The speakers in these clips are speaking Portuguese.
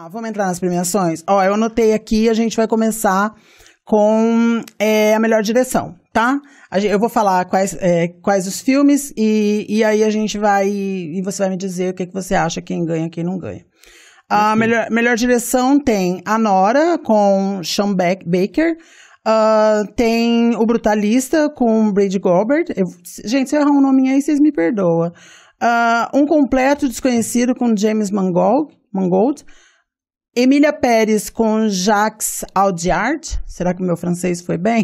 Vamos entrar nas premiações? Ó, eu anotei aqui, a gente vai começar com a melhor direção, tá? Eu vou falar quais os filmes e aí a gente vai... E você vai me dizer o que você acha, quem ganha, quem não ganha. A melhor direção tem a Nora, com Sean Baker. Tem O Brutalista, com Brady Goldberg. Gente, se eu errar um nome aí, vocês me perdoam. Um Completo Desconhecido, com James Mangold. Emília Pérez com Jacques Audiard. Será que o meu francês foi bem?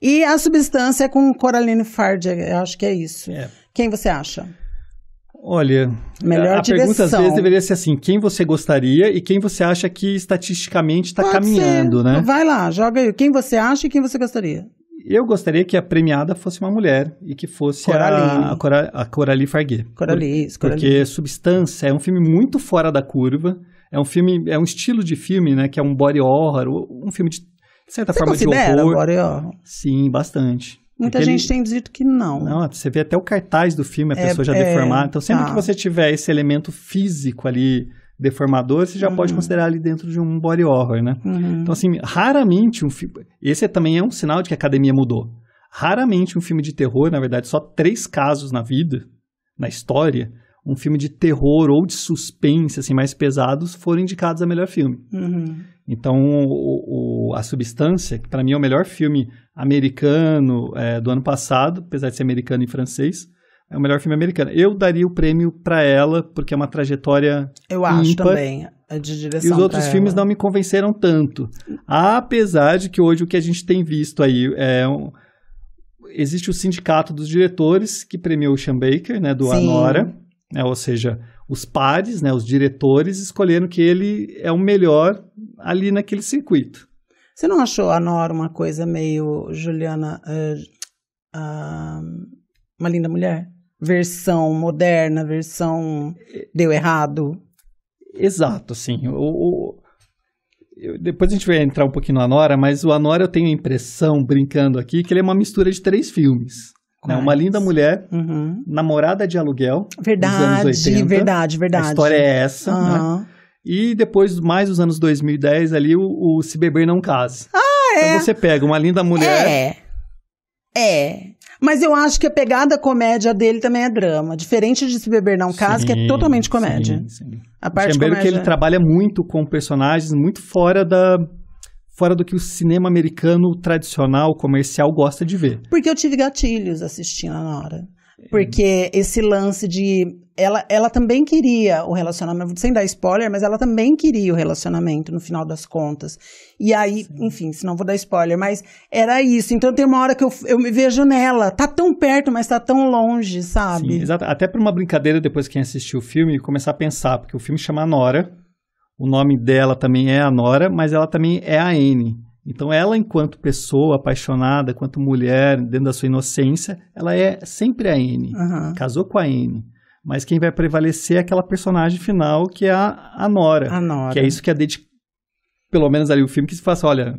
E A Substância com Coraline Farge. Eu acho que é isso. Quem você acha? Olha, melhor a direção. Pergunta às vezes deveria ser assim, quem você gostaria e quem você acha que estatisticamente está caminhando, né? Vai lá, joga aí. Quem você acha e quem você gostaria? Eu gostaria que a premiada fosse uma mulher e que fosse a Coralie Farge. Porque Substância é um filme muito fora da curva. É um estilo de filme, né? Que é um body horror, um filme de certa forma de horror. Você considera body horror? Sim, bastante. Muita gente tem dito que não. Não, você vê até o cartaz do filme, a pessoa já deformada. Então, sempre que você tiver esse elemento físico ali deformador, você já pode considerar ali dentro de um body horror, né? Então, assim, raramente um filme... Esse também é um sinal de que a academia mudou. Raramente um filme de terror, na verdade, só 3 casos na vida, na história, um filme de terror ou de suspense, assim, mais pesados, foram indicados a melhor filme. Então, A Substância, que para mim é o melhor filme americano do ano passado, apesar de ser americano e francês, é o melhor filme americano. Eu daria o prêmio para ela, porque é uma trajetória acho ímpar, também, de direção. E os outros filmes não me convenceram tanto. Apesar de que hoje o que a gente tem visto aí existe o Sindicato dos Diretores, que premiou o Sean Baker, né, do Anora, ou seja, os pares, né, os diretores, escolheram que ele é o melhor ali naquele circuito. Você não achou a Nora uma coisa meio Juliana, Uma Linda Mulher? Versão moderna, versão deu errado? Exato, assim. Depois a gente vai entrar um pouquinho no Anora, mas o Anora eu tenho a impressão, brincando aqui, que ele é uma mistura de 3 filmes. Né? Uma Linda Mulher, Namorada de Aluguel, dos anos 80. Verdade. A história é essa, né? E depois, mais dos anos 2010, ali, o Se Beber Não Case. Então você pega Uma Linda Mulher... Mas eu acho que a pegada comédia dele também é drama. Diferente de Se Beber Não Case, que é totalmente comédia. Sim. A parte comédia... que ele trabalha muito com personagens muito fora do que o cinema americano tradicional, comercial, gosta de ver. Porque eu tive gatilhos assistindo a Nora. Porque esse lance de... Ela também queria o relacionamento, sem dar spoiler, mas ela também queria o relacionamento, no final das contas. E aí, enfim, se não vou dar spoiler, mas era isso. Então tem uma hora que eu me vejo nela. Tá tão perto, mas tá tão longe, sabe? Sim, exato. Até por uma brincadeira, depois que quem assistiu o filme, começar a pensar, porque o filme chama Nora, o nome dela também é a Nora, mas ela também é a Anne. Então ela, enquanto pessoa apaixonada, enquanto mulher, dentro da sua inocência, ela é sempre a Anne. Casou com a Anne. Mas quem vai prevalecer é aquela personagem final, que é a Nora. Que é isso que pelo menos ali o filme, que se fala assim, olha,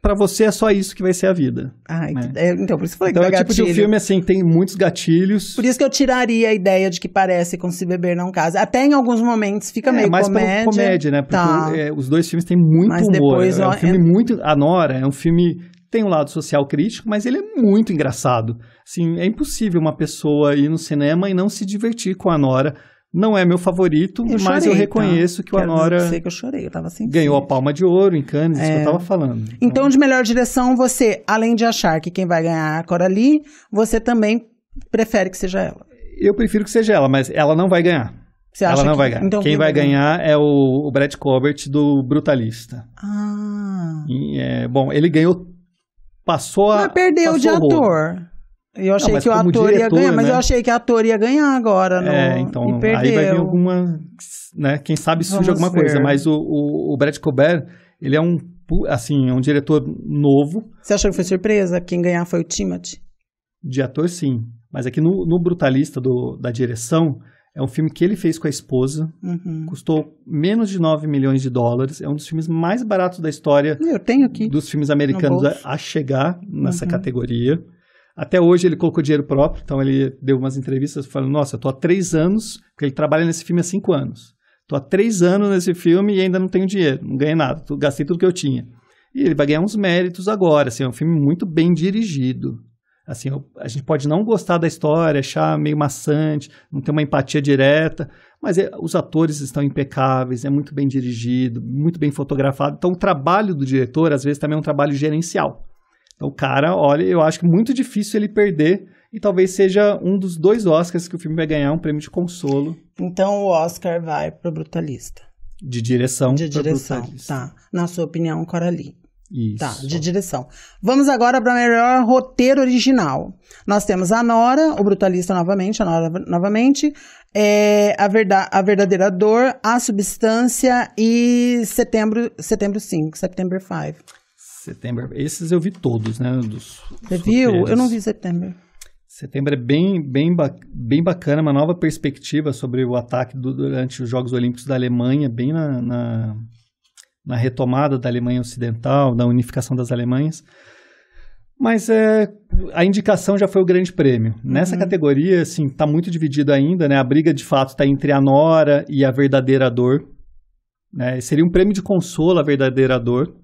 pra você é só isso que vai ser a vida. Né? Então, por isso que eu falei que é o tipo de filme, assim, tem muitos gatilhos. Por isso que eu tiraria a ideia de que parece com Se Beber Não Case. Até em alguns momentos fica meio mais comédia. Comédia, né? Porque os dois filmes têm muito humor. É um filme muito... A Nora é um filme... Tem um lado social crítico, mas ele é muito engraçado. Assim, é impossível uma pessoa ir no cinema e não se divertir com a Nora. Não é meu favorito, mas eu reconheço que o Anora que eu chorei, eu tava ganhou a Palma de Ouro em Cannes, isso que eu tava falando. Então, de melhor direção, você, além de achar que quem vai ganhar é a Coralie, você também prefere que seja ela? Eu prefiro que seja ela, mas ela não vai ganhar. Você acha ela não vai ganhar. Então, quem vai ganhar é o Brad Colbert do Brutalista. Bom, ele ganhou... Mas perdeu de ator. Eu achei que o ator ia ganhar, mas eu achei que o ator ia ganhar agora. Então aí vai vir alguma... Né, quem sabe surge alguma coisa. Mas o Brad Colbert, ele é um diretor novo. Você achou que foi surpresa? Quem ganhar foi o Timothée? De ator, sim. Mas aqui no Brutalista da direção... É um filme que ele fez com a esposa, custou menos de 9 milhões de dólares, é um dos filmes mais baratos da história dos filmes americanos a chegar nessa categoria. Até hoje ele colocou dinheiro próprio, então ele deu umas entrevistas falando, nossa, eu tô há 3 anos, porque ele trabalha nesse filme há 5 anos. Tô há 3 anos nesse filme e ainda não tenho dinheiro, não ganhei nada, gastei tudo que eu tinha. E ele vai ganhar uns méritos agora, assim, é um filme muito bem dirigido. Assim, a gente pode não gostar da história, achar meio maçante, não ter uma empatia direta, mas os atores estão impecáveis, é muito bem dirigido, muito bem fotografado. Então, o trabalho do diretor, às vezes, também é um trabalho gerencial. Então, o cara, olha, eu acho que é muito difícil ele perder e talvez seja um dos 2 Oscars que o filme vai ganhar, um prêmio de consolo. Então, o Oscar vai pro Brutalista. De direção. De direção, tá. Na sua opinião, Coraline. Isso. Tá, de direção. Vamos agora para melhor roteiro original. Nós temos a Nora, o Brutalista novamente, a Verdadeira Dor, A Substância e Setembro 5, September 5. Esses eu vi todos, né? Você viu? Eu não vi Setembro. Setembro é bem bacana, uma nova perspectiva sobre o ataque durante os Jogos Olímpicos da Alemanha, bem na retomada da Alemanha Ocidental, da unificação das Alemanhas. Mas a indicação já foi o grande prêmio. Nessa categoria, assim, está muito dividido ainda, né? A briga, de fato, está entre a Nora e a Verdadeira Dor. Né? Seria um prêmio de consolo, a Verdadeira Dor.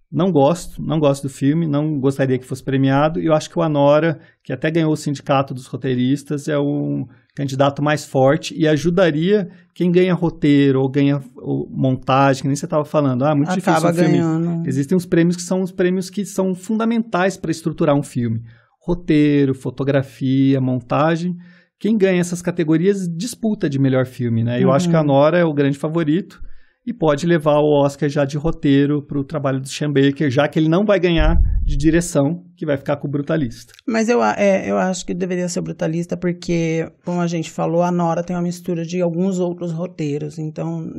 Não gosto do filme, não gostaria que fosse premiado. E eu acho que o Anora, que até ganhou o Sindicato dos Roteiristas, é um candidato mais forte e ajudaria quem ganha roteiro ou ganha montagem, que nem você estava falando. Muito difícil o filme. Ganhando. Existem uns prêmios que são os prêmios que são fundamentais para estruturar um filme. Roteiro, fotografia, montagem. Quem ganha essas categorias disputa de melhor filme, né? Eu acho que a Anora é o grande favorito. E pode levar o Oscar já de roteiro para o trabalho do Sean Baker, já que ele não vai ganhar de direção, que vai ficar com o Brutalista. Mas eu acho que deveria ser o Brutalista, porque, como a gente falou, a Nora tem uma mistura de alguns outros roteiros. Então,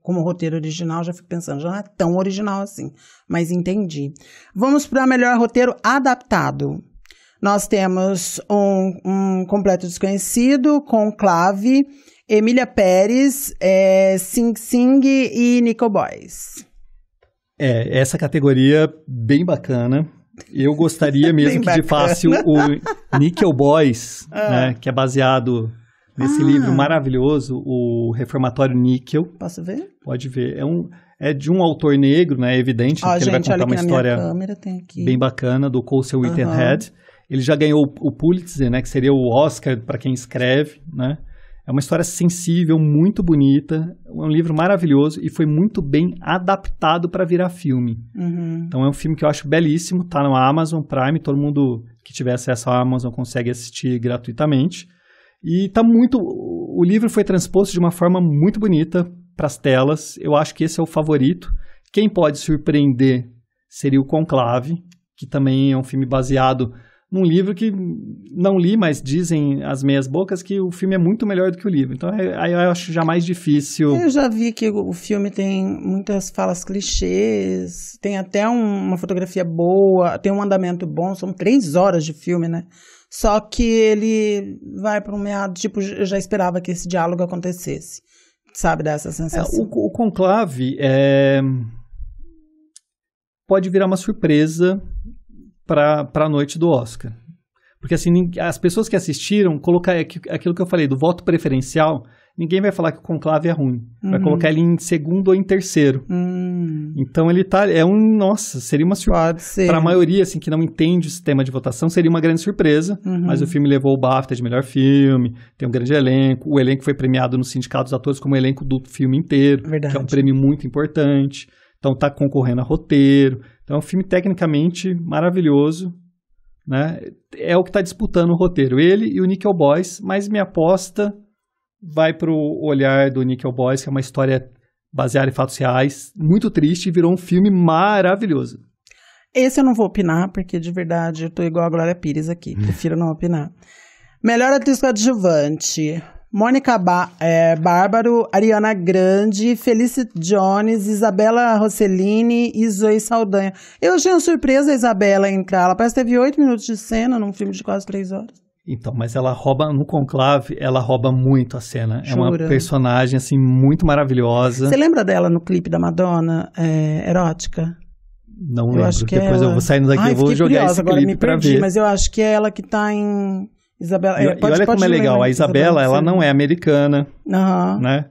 como roteiro original, já fico pensando, já não é tão original assim. Mas entendi. Vamos para o melhor roteiro adaptado. Nós temos um Completo Desconhecido, Conclave, Emília Pérez, Sing Sing e Nickel Boys. Essa categoria bem bacana. Eu gostaria mesmo que de fácil o Nickel Boys, né, que é baseado nesse livro maravilhoso, o Reformatório Níquel. Posso ver? Pode ver. É de um autor negro, né? É evidente que ele vai contar uma história bem bacana do Colson Whitehead. Ele já ganhou o Pulitzer, né, que seria o Oscar para quem escreve, né? É uma história sensível, muito bonita, é um livro maravilhoso e foi muito bem adaptado para virar filme. Então é um filme que eu acho belíssimo, tá no Amazon Prime, todo mundo que tiver acesso ao Amazon consegue assistir gratuitamente. E tá o livro foi transposto de uma forma muito bonita para as telas, eu acho que esse é o favorito. Quem pode surpreender seria o Conclave, que também é um filme baseado num livro que não li, mas dizem as meias bocas que o filme é muito melhor do que o livro. Então, aí eu acho já mais difícil. Eu já vi que o filme tem muitas falas clichês, tem até uma fotografia boa, tem um andamento bom, são 3 horas de filme, né? Só que ele vai para um meado, tipo, eu já esperava que esse diálogo acontecesse. Sabe, dessa sensação. O Conclave pode virar uma surpresa para a noite do Oscar. Porque assim, as pessoas que assistiram, colocar aquilo que eu falei, do voto preferencial, ninguém vai falar que o Conclave é ruim. Vai colocar ele em segundo ou em terceiro. Então ele nossa, seria uma surpresa. Para a maioria, assim, que não entende o sistema de votação, seria uma grande surpresa. Mas o filme levou o BAFTA de melhor filme, tem um grande elenco. O elenco foi premiado no Sindicato dos Atores como elenco do filme inteiro, que é um prêmio muito importante. Então tá concorrendo a roteiro. Então é um filme tecnicamente maravilhoso, né? É o que está disputando o roteiro. Ele e o Nickel Boys, mas minha aposta vai para o olhar do Nickel Boys, que é uma história baseada em fatos reais, muito triste, e virou um filme maravilhoso. Esse eu não vou opinar, porque de verdade eu tô igual a Glória Pires aqui. Prefiro não opinar. Melhor atriz coadjuvante: Mônica Bárbaro, Ariana Grande, Felicity Jones, Isabela Rossellini e Zoe Saldanha. Eu achei uma surpresa a Isabela entrar. Ela parece que teve 8 minutos de cena num filme de quase 3 horas. Então, mas ela rouba, no Conclave, ela rouba muito a cena. Jura? É uma personagem, assim, muito maravilhosa. Você lembra dela no clipe da Madonna, Erótica? Não lembro. Acho que depois eu vou saindo daqui, eu vou jogar esse clipe pra ver. Mas eu acho que é ela que tá em... Isabela, e olha como é legal, a Isabela, ela não é americana, né?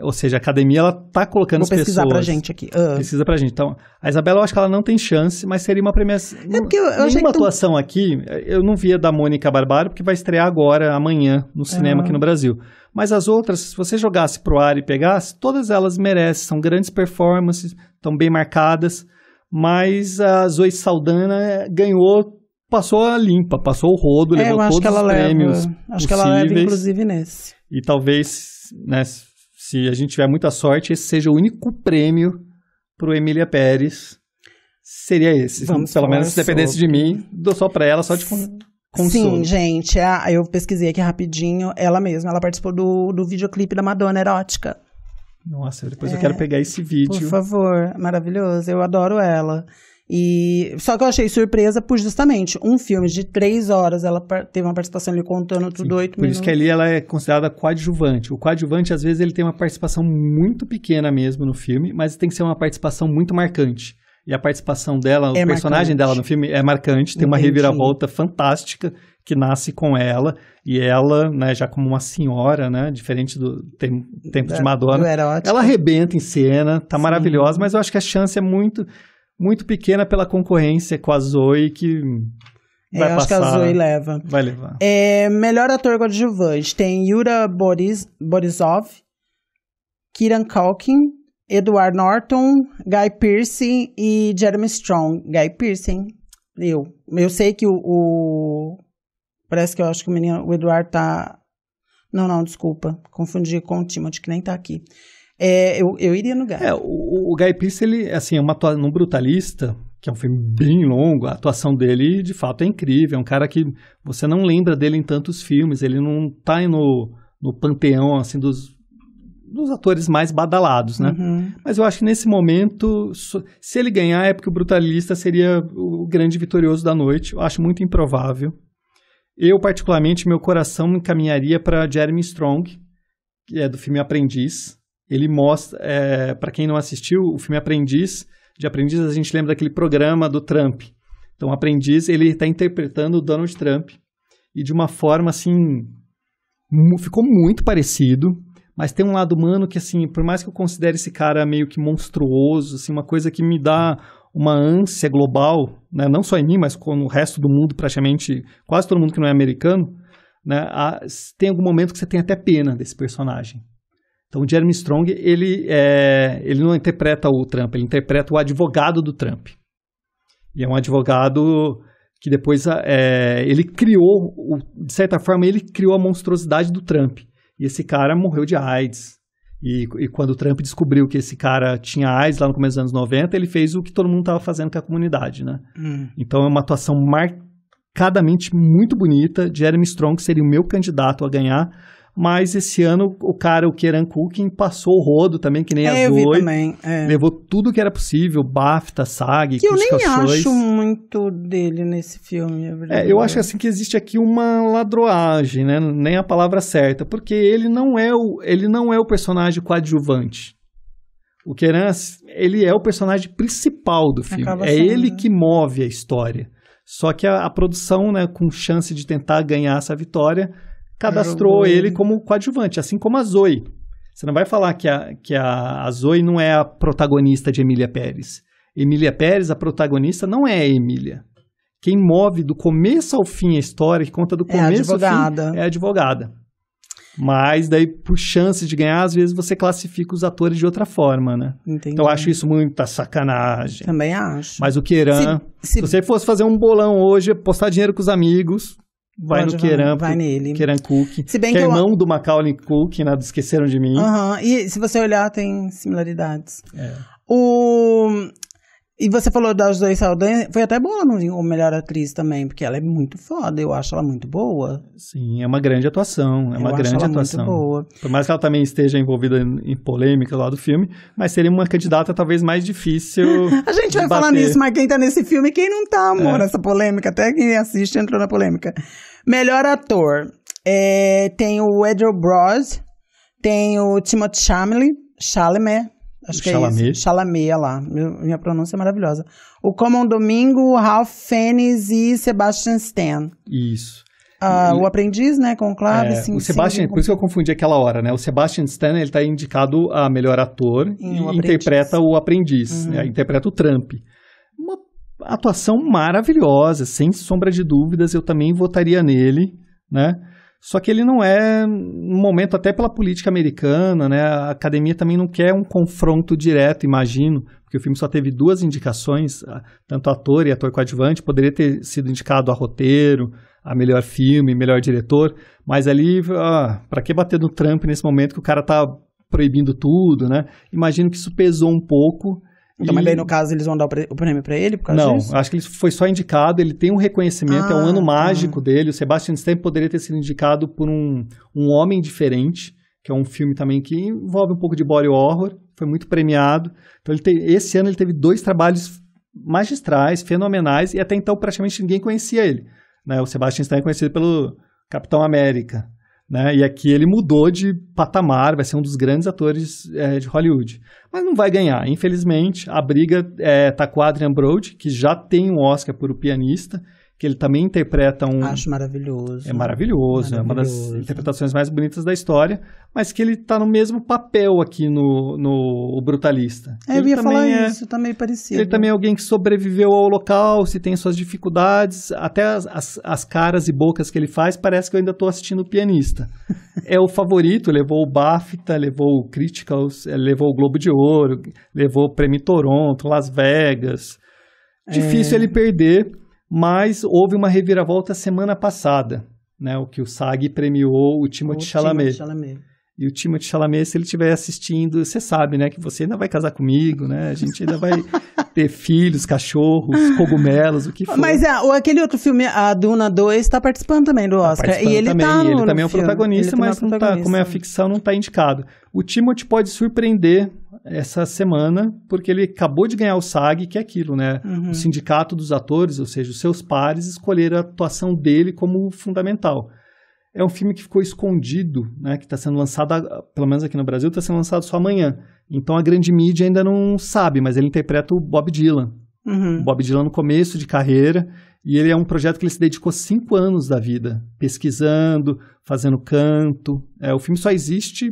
Ou seja, a academia, ela tá colocando as pessoas... Vou pesquisar pra gente aqui. Pesquisa pra gente. Então, a Isabela, eu acho que ela não tem chance, mas seria uma premiação... Nenhuma atuação aqui, eu não via da Mônica Barbaro, porque vai estrear agora, amanhã, no cinema aqui no Brasil. Mas as outras, se você jogasse pro ar e pegasse, todas elas merecem, são grandes performances, estão bem marcadas, mas a Zoe Saldana ganhou, passou a limpa, passou o rodo, levou todos os prêmios possíveis. Acho que ela leva, inclusive, nesse. E talvez, né, se a gente tiver muita sorte, esse seja o único prêmio pro Emília Pérez. Seria esse. Pelo menos se dependesse de mim, dou só pra ela, só de consolo. Sim, gente, eu pesquisei aqui rapidinho, ela mesma, ela participou do videoclipe da Madonna Erótica. Nossa, depois eu quero pegar esse vídeo. Por favor, maravilhoso, eu adoro ela. Só que eu achei surpresa por justamente um filme de 3 horas, ela teve uma participação ali contando tudo 8 minutos. Por isso que ali ela é considerada coadjuvante. O coadjuvante, às vezes, ele tem uma participação muito pequena mesmo no filme, mas tem que ser uma participação muito marcante. E a participação dela, o personagem dela no filme é marcante, tem uma reviravolta fantástica que nasce com ela, e ela, né, já como uma senhora, né, diferente do tempo de Madonna, ela arrebenta em cena, tá maravilhosa, mas eu acho que a chance é muito, muito pequena pela concorrência com a Zoe, que vai passar. Eu acho que a Zoe leva. Vai levar. Melhor ator coadjuvante, tem Yura Borisov, Kieran Culkin, Edward Norton, Guy Pearce e Jeremy Strong. Guy Pearce, hein? Eu sei que parece que eu acho que o Edward tá... Não, desculpa. Confundi com o Timothy, que nem tá aqui. Eu iria no Guy. O Guy Pearce, ele, assim, no Brutalista, que é um filme bem longo, a atuação dele, de fato, é incrível. É um cara que você não lembra dele em tantos filmes. Ele não tá no panteão, assim, dos atores mais badalados, né? Uhum. Mas eu acho que nesse momento, se ele ganhar, é porque o Brutalista seria o grande vitorioso da noite. Eu acho muito improvável. Eu, particularmente, meu coração me encaminharia para Jeremy Strong, que é do filme Aprendiz. Ele mostra, para quem não assistiu, o filme Aprendiz, de Aprendiz a gente lembra daquele programa do Trump. Então, Aprendiz, ele está interpretando o Donald Trump, e de uma forma, assim, ficou muito parecido. Mas tem um lado humano que, assim, por mais que eu considere esse cara meio que monstruoso, assim, uma coisa que me dá uma ânsia global, né? Não só em mim, mas com o resto do mundo, praticamente, quase todo mundo que não é americano, né? Tem algum momento que você tem até pena desse personagem. Então, o Jeremy Strong, ele não interpreta o Trump, ele interpreta o advogado do Trump. E é um advogado que depois ele criou, de certa forma, ele criou a monstruosidade do Trump. E esse cara morreu de AIDS. E quando o Trump descobriu que esse cara tinha AIDS lá no começo dos anos 90, ele fez o que todo mundo estava fazendo com a comunidade, né? Então é uma atuação marcadamente muito bonita. Jeremy Strong seria o meu candidato a ganhar. Mas esse ano o Kieran Culkin passou o rodo também, que nem a Zoe. Eu vi também. Levou tudo que era possível, BAFTA, SAG, que eu nem acho muito dele nesse filme. Eu acho assim que existe aqui uma ladroagem, né? Nem a palavra certa, porque ele não é o personagem coadjuvante. O Kieran, ele é o personagem principal do filme. Ele que move a história. Só que a produção, né, com chance de tentar ganhar essa vitória, cadastrou ele como coadjuvante, assim como a Zoe. Você não vai falar que a Zoe não é a protagonista de Emília Pérez. Emília Pérez, a protagonista, não é a Emília. Quem move do começo ao fim a história, que conta do começo ao fim, é a advogada. Mas daí, por chance de ganhar, às vezes você classifica os atores de outra forma, né? Entendi. Então eu acho isso muita sacanagem. Também acho. Mas o Kieran, se você fosse fazer um bolão hoje, postar dinheiro com os amigos... Vai no Kieran, vai nele. Kieran Culkin, que é irmão do Macaulay Culkin, né, Esqueceram de Mim. E se você olhar, tem similaridades. E você falou das Zoe Saldana, foi até boa no Melhor Atriz também, porque ela é muito foda, eu acho ela muito boa. Sim, é uma grande atuação, muito boa. Por mais que ela também esteja envolvida em polêmica lá do filme, mas seria uma candidata talvez mais difícil. A gente vai falar nisso, mas quem tá nesse filme e quem não tá, amor, nessa polêmica, até quem assiste entrou na polêmica. Melhor ator, tem o Edward Brody, tem o Timothée Chalamet, acho que é isso. Chalamet, lá. Minha pronúncia é maravilhosa. O Common Domingo, Ralph Fiennes e Sebastian Stan. Isso. O Aprendiz, né, com Conclave, sim. O Sebastian, por isso que eu confundi aquela hora, né? O Sebastian Stan, ele tá indicado a melhor ator e interpreta o Aprendiz, né? Interpreta o Trump. Uma atuação maravilhosa, sem sombra de dúvidas, eu também votaria nele, né? Só que ele não é, no momento, até pela política americana, né? A academia também não quer um confronto direto, imagino, porque o filme só teve 2 indicações, tanto ator e ator coadjuvante, poderia ter sido indicado a roteiro, a melhor filme, melhor diretor, mas ali, para que bater no Trump nesse momento que o cara tá proibindo tudo, né? Imagino que isso pesou um pouco. Então, mas daí, no caso, eles vão dar o prêmio para ele por causa disso? Não, acho que ele foi só indicado, ele tem um reconhecimento, é um ano mágico dele. O Sebastian Stan poderia ter sido indicado por um Homem Diferente, que é um filme também que envolve um pouco de body horror, foi muito premiado. Então, esse ano ele teve 2 trabalhos magistrais, fenomenais, e até então praticamente ninguém conhecia ele, né? O Sebastian Stan é conhecido pelo Capitão América, né? E aqui ele mudou de patamar, vai ser um dos grandes atores de Hollywood. Mas não vai ganhar, infelizmente. A briga tá com o Adrien Brody, que já tem um Oscar por O Pianista, que ele também interpreta Acho maravilhoso. É maravilhoso, é uma das interpretações mais bonitas da história, mas que ele está no mesmo papel aqui no Brutalista. Eu ia falar isso, tá meio parecido. Ele também é alguém que sobreviveu ao Holocausto e tem suas dificuldades, até as caras e bocas que ele faz, parece que eu ainda estou assistindo O Pianista. É o favorito, levou o BAFTA, levou o Criticals, levou o Globo de Ouro, levou o Prêmio Toronto, Las Vegas. Difícil ele perder. Mas houve uma reviravolta semana passada, né? O que o SAG premiou o Timothée Chalamet. E o Timothée Chalamet, se ele estiver assistindo, você sabe, né? Que você ainda vai casar comigo, né? A gente ainda vai ter filhos, cachorros, cogumelos, o que for. Mas aquele outro filme, a Duna 2, está participando também do Oscar. E ele também, ele também é o protagonista, mas não tá, como é a ficção, não está indicado. O Timothée pode surpreender essa semana, porque ele acabou de ganhar o SAG, que é aquilo, né? O sindicato dos atores, ou seja, os seus pares, escolheram a atuação dele como fundamental. É um filme que ficou escondido, né? Que está sendo lançado, pelo menos aqui no Brasil, está sendo lançado só amanhã. Então a grande mídia ainda não sabe, mas ele interpreta o Bob Dylan. O Bob Dylan no começo de carreira, e ele é um projeto que ele se dedicou 5 anos da vida, pesquisando, fazendo canto. O filme só existe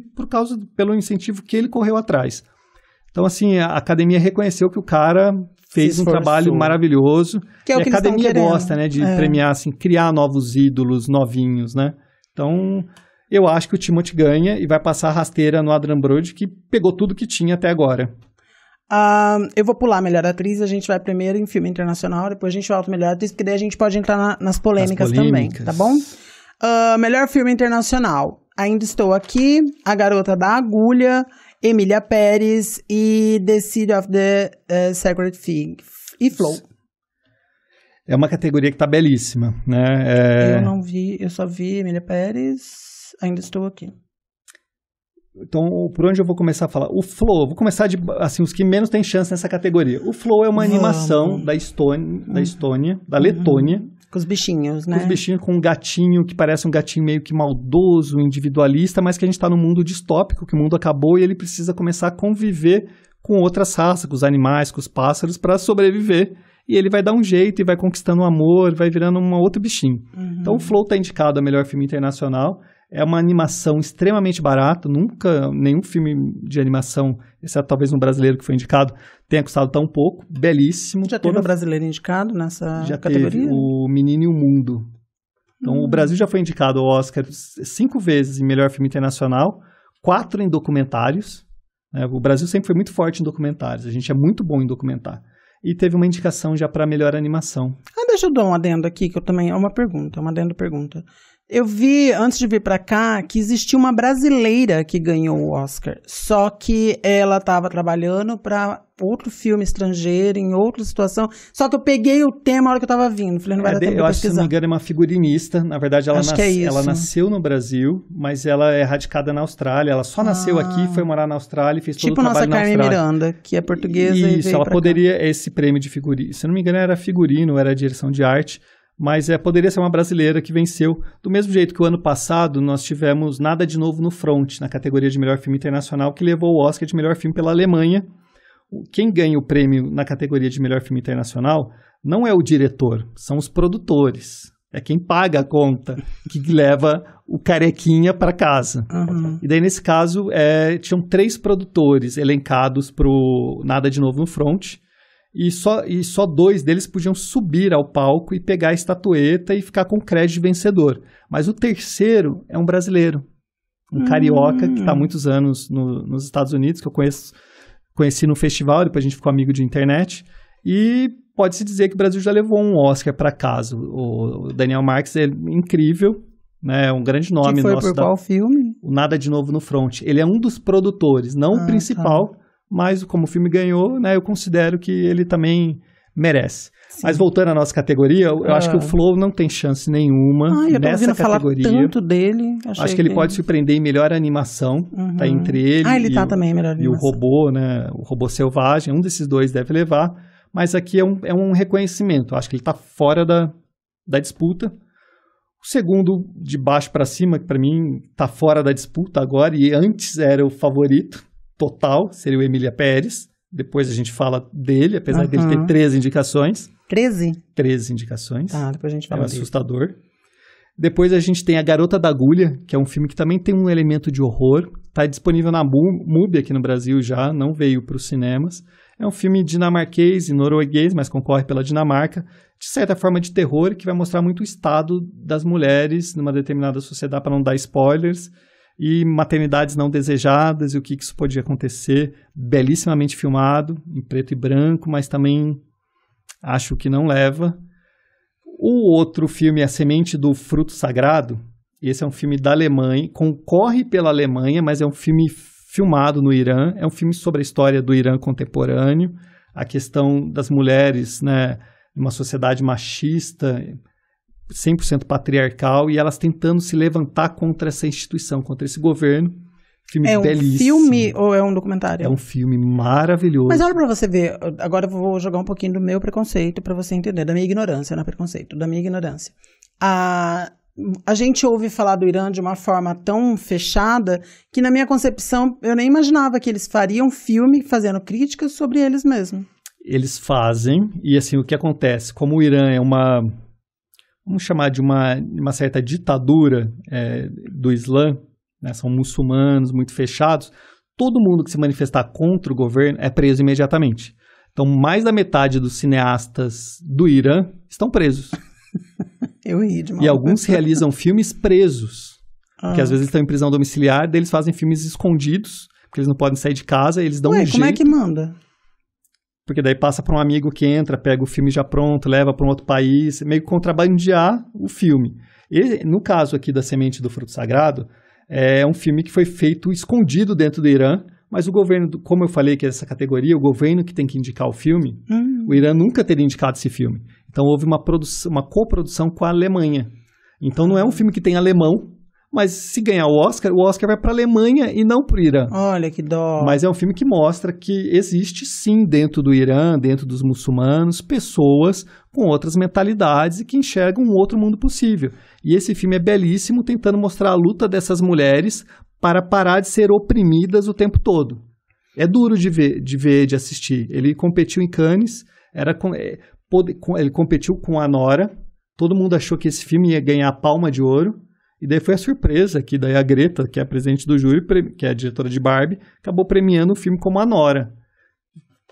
pelo incentivo que ele correu atrás. Então, assim, a academia reconheceu que o cara fez um trabalho maravilhoso. Que é o que a academia gosta, né, de premiar, assim, criar novos ídolos, novinhos, né? Então, eu acho que o Timothée ganha e vai passar a rasteira no Adrien Brody, que pegou tudo que tinha até agora. Eu vou pular a melhor atriz, a gente vai primeiro em filme internacional, depois a gente volta melhor atriz, porque daí a gente pode entrar nas polêmicas também, tá bom? Melhor filme internacional. Ainda Estou Aqui, A Garota da Agulha, Emília Pérez e The City of the Sacred Fig e Flow. É uma categoria que tá belíssima, né? Eu não vi, eu só vi Emília Pérez, Ainda Estou Aqui. Então, por onde eu vou começar a falar? O Flow, vou começar de, assim, os que menos têm chance nessa categoria. O Flow é uma animação da Estônia, da Letônia. Com os bichinhos, né? Com os bichinhos, com um gatinho que parece um gatinho meio que maldoso, individualista, mas que a gente está num mundo distópico, que o mundo acabou e ele precisa começar a conviver com outras raças, com os animais, com os pássaros, para sobreviver. E ele vai dar um jeito e vai conquistando o amor, vai virando um outro bichinho. Então, o Flow está indicado a melhor filme internacional. É uma animação extremamente barata. Nunca, nenhum filme de animação, exceto talvez um brasileiro que foi indicado, tenha custado tão pouco. Belíssimo. Já teve um brasileiro indicado nessa categoria? Já teve o Menino e o Mundo. Então, o Brasil já foi indicado ao Oscar 5 vezes em melhor filme internacional, 4 em documentários. O Brasil sempre foi muito forte em documentários. A gente é muito bom em documentar. E teve uma indicação já para melhor animação. Deixa eu dar um adendo aqui, que eu também... É uma adendo pergunta. Eu vi, antes de vir pra cá, que existia uma brasileira que ganhou o Oscar. Só que ela estava trabalhando para outro filme estrangeiro, em outra situação. Só que eu peguei o tema na hora que eu estava vindo. Falei, não vai dar tempo de pesquisar. Eu acho que, se não me engano, é uma figurinista. Na verdade, ela nasceu no Brasil, mas ela é radicada na Austrália. Ela só nasceu aqui, foi morar na Austrália e fez todo o trabalho na Austrália. Tipo nossa Carmen Miranda, que é portuguesa e veio ela poderia, esse prêmio de figurino, se não me engano, era figurino, era direção de arte. Mas poderia ser uma brasileira que venceu. Do mesmo jeito que o ano passado nós tivemos Nada de Novo no Front, na categoria de melhor filme internacional, que levou o Oscar de melhor filme pela Alemanha. Quem ganha o prêmio na categoria de melhor filme internacional não é o diretor, são os produtores. É quem paga a conta, que leva o carequinha para casa. E daí, nesse caso, tinham 3 produtores elencados para o Nada de Novo no Front, e só 2 deles podiam subir ao palco e pegar a estatueta e ficar com crédito de vencedor. Mas o terceiro é um brasileiro, um carioca que está há muitos anos nos Estados Unidos, que eu conheci no festival, depois a gente ficou amigo de internet, e pode-se dizer que o Brasil já levou um Oscar para casa. O Daniel Marques é incrível, né? É um grande nome. Que foi nosso por qual filme? O Nada de Novo no Front. Ele é um dos produtores, não o principal, mas como o filme ganhou, né, eu considero que ele também merece. Sim. Mas voltando à nossa categoria, eu acho que o Flow não tem chance nenhuma nessa categoria. Falar tanto dele. Acho que ele pode surpreender em melhor animação. Tá entre ele também melhor e o robô, né? O robô selvagem. Um desses 2 deve levar. Mas aqui é um reconhecimento. Acho que ele está fora da disputa. O segundo, de baixo para cima, que para mim está fora da disputa agora, e antes era o favorito total, seria o Emília Pérez. Depois a gente fala dele, apesar dele ter 13 indicações. 13? 13 indicações. Tá, depois a gente fala dele. Assustador. Depois a gente tem A Garota da Agulha, que é um filme que também tem um elemento de horror. Está disponível na MUBI aqui no Brasil já, não veio para os cinemas. É um filme dinamarquês e norueguês, mas concorre pela Dinamarca, de certa forma de terror, que vai mostrar muito o estado das mulheres numa determinada sociedade, para não dar spoilers, e maternidades não desejadas e o que isso podia acontecer. Belíssimamente filmado, em preto e branco, mas também acho que não leva. O outro filme é A Semente do Fruto Sagrado. Esse é um filme da Alemanha, concorre pela Alemanha, mas é um filme filmado no Irã. É um filme sobre a história do Irã contemporâneo, a questão das mulheres, né, numa sociedade machista, 100% patriarcal, e elas tentando se levantar contra essa instituição, contra esse governo. Filme belíssimo. É um filme ou é um documentário? É um filme maravilhoso. Mas olha pra você ver, agora eu vou jogar um pouquinho do meu preconceito pra você entender, da minha ignorância, não é preconceito, da minha ignorância. A gente ouve falar do Irã de uma forma tão fechada que, na minha concepção, eu nem imaginava que eles fariam filme fazendo críticas sobre eles mesmos. Eles fazem, e assim, o que acontece? Como o Irã é vamos chamar de uma certa ditadura do Islã, né, são muçulmanos muito fechados, todo mundo que se manifestar contra o governo é preso imediatamente. Então, mais da metade dos cineastas do Irã estão presos. Eu ri de mal. E alguns realizam filmes presos, porque às vezes eles estão em prisão domiciliar, daí eles fazem filmes escondidos, porque eles não podem sair de casa, e eles dão um jeito. Como é que manda? Porque daí passa para um amigo que entra, pega o filme já pronto, leva para um outro país, meio que contrabandear o filme. E, no caso aqui da Semente do Fruto Sagrado, é um filme que foi feito escondido dentro do Irã, mas o governo, como eu falei que é essa categoria, o governo que tem que indicar o filme, o Irã nunca teria indicado esse filme. Então houve uma coprodução com a Alemanha. Então não é um filme que tem alemão, mas se ganhar o Oscar vai para a Alemanha e não para o Irã. Olha que dó. Mas é um filme que mostra que existe sim dentro do Irã, dentro dos muçulmanos, pessoas com outras mentalidades e que enxergam um outro mundo possível. E esse filme é belíssimo, tentando mostrar a luta dessas mulheres para parar de ser oprimidas o tempo todo. É duro de ver, de assistir. Ele competiu em Cannes, ele competiu com a Nora, todo mundo achou que esse filme ia ganhar a Palma de Ouro, e daí foi a surpresa que daí a Greta, que é a presidente do júri, que é a diretora de Barbie, acabou premiando o filme como a Nora.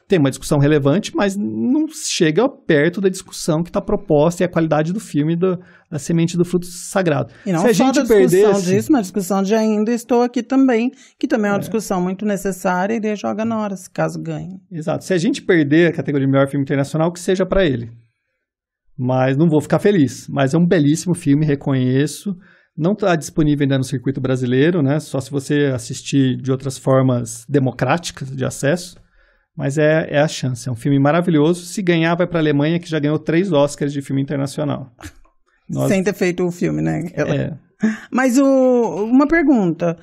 Tem uma discussão relevante, mas não chega perto da discussão que está proposta e a qualidade do filme da Semente do Fruto Sagrado. E não só da discussão disso, mas a discussão de Ainda Estou Aqui também, que também é uma discussão muito necessária, e daí joga na hora, se caso ganhe. Exato. Se a gente perder a categoria de melhor filme internacional, que seja para ele. Mas não vou ficar feliz. Mas é um belíssimo filme, reconheço. Não está disponível ainda no circuito brasileiro, né? Só se você assistir de outras formas democráticas de acesso. Mas é a chance. É um filme maravilhoso. Se ganhar, vai para a Alemanha, que já ganhou 3 Oscars de filme internacional. Sem ter feito o filme, né? Mas uma pergunta.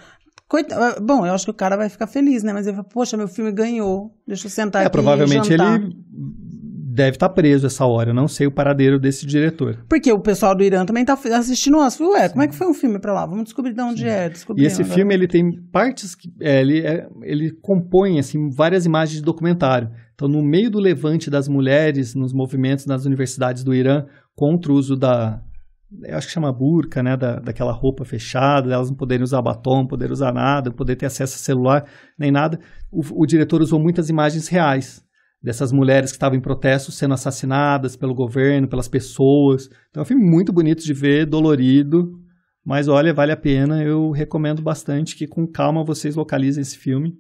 Bom, eu acho que o cara vai ficar feliz, né? Mas ele fala, poxa, meu filme ganhou. Deixa eu sentar aqui provavelmente e jantar. Ele deve estar preso essa hora. Eu não sei o paradeiro desse diretor. Porque o pessoal do Irã também está assistindo. Ué, como é que foi um filme para lá? Vamos descobrir de onde é. E esse filme, ele tem partes que... ele compõe, assim, várias imagens de documentário. Então, no meio do levante das mulheres nos movimentos nas universidades do Irã contra o uso da eu acho que chama burca, né, daquela roupa fechada, elas não poderem usar batom, não poderem usar nada, não poder ter acesso a celular, nem nada. O diretor usou muitas imagens reais dessas mulheres que estavam em protesto sendo assassinadas pelo governo, pelas pessoas. Então é um filme muito bonito de ver, dolorido, mas olha, vale a pena, eu recomendo bastante que com calma vocês localizem esse filme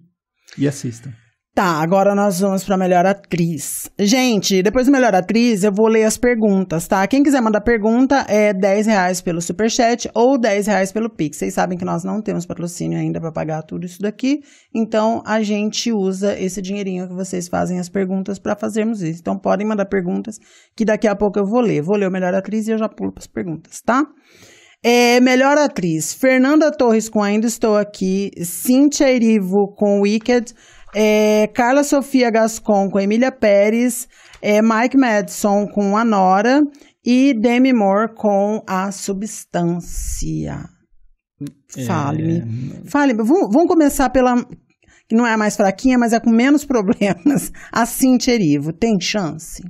e assistam. Tá, agora nós vamos pra Melhor Atriz. Gente, depois do Melhor Atriz, eu vou ler as perguntas, tá? Quem quiser mandar pergunta é R$10 pelo Superchat ou R$10 pelo Pix. Vocês sabem que nós não temos patrocínio ainda pra pagar tudo isso daqui, então a gente usa esse dinheirinho que vocês fazem as perguntas pra fazermos isso. Então podem mandar perguntas que daqui a pouco eu vou ler. Vou ler o Melhor Atriz e eu já pulo pras perguntas, tá? Melhor Atriz, Fernanda Torres com Ainda Estou Aqui, Cíntia Erivo com Wicked, Carla Sofia Gascon com Emília Pérez, Mike Madison com A Nora e Demi Moore com A Substância. Fale-me. Vamos começar pela que não é a mais fraquinha, mas é com menos problemas. A Cíntia Erivo, tem chance?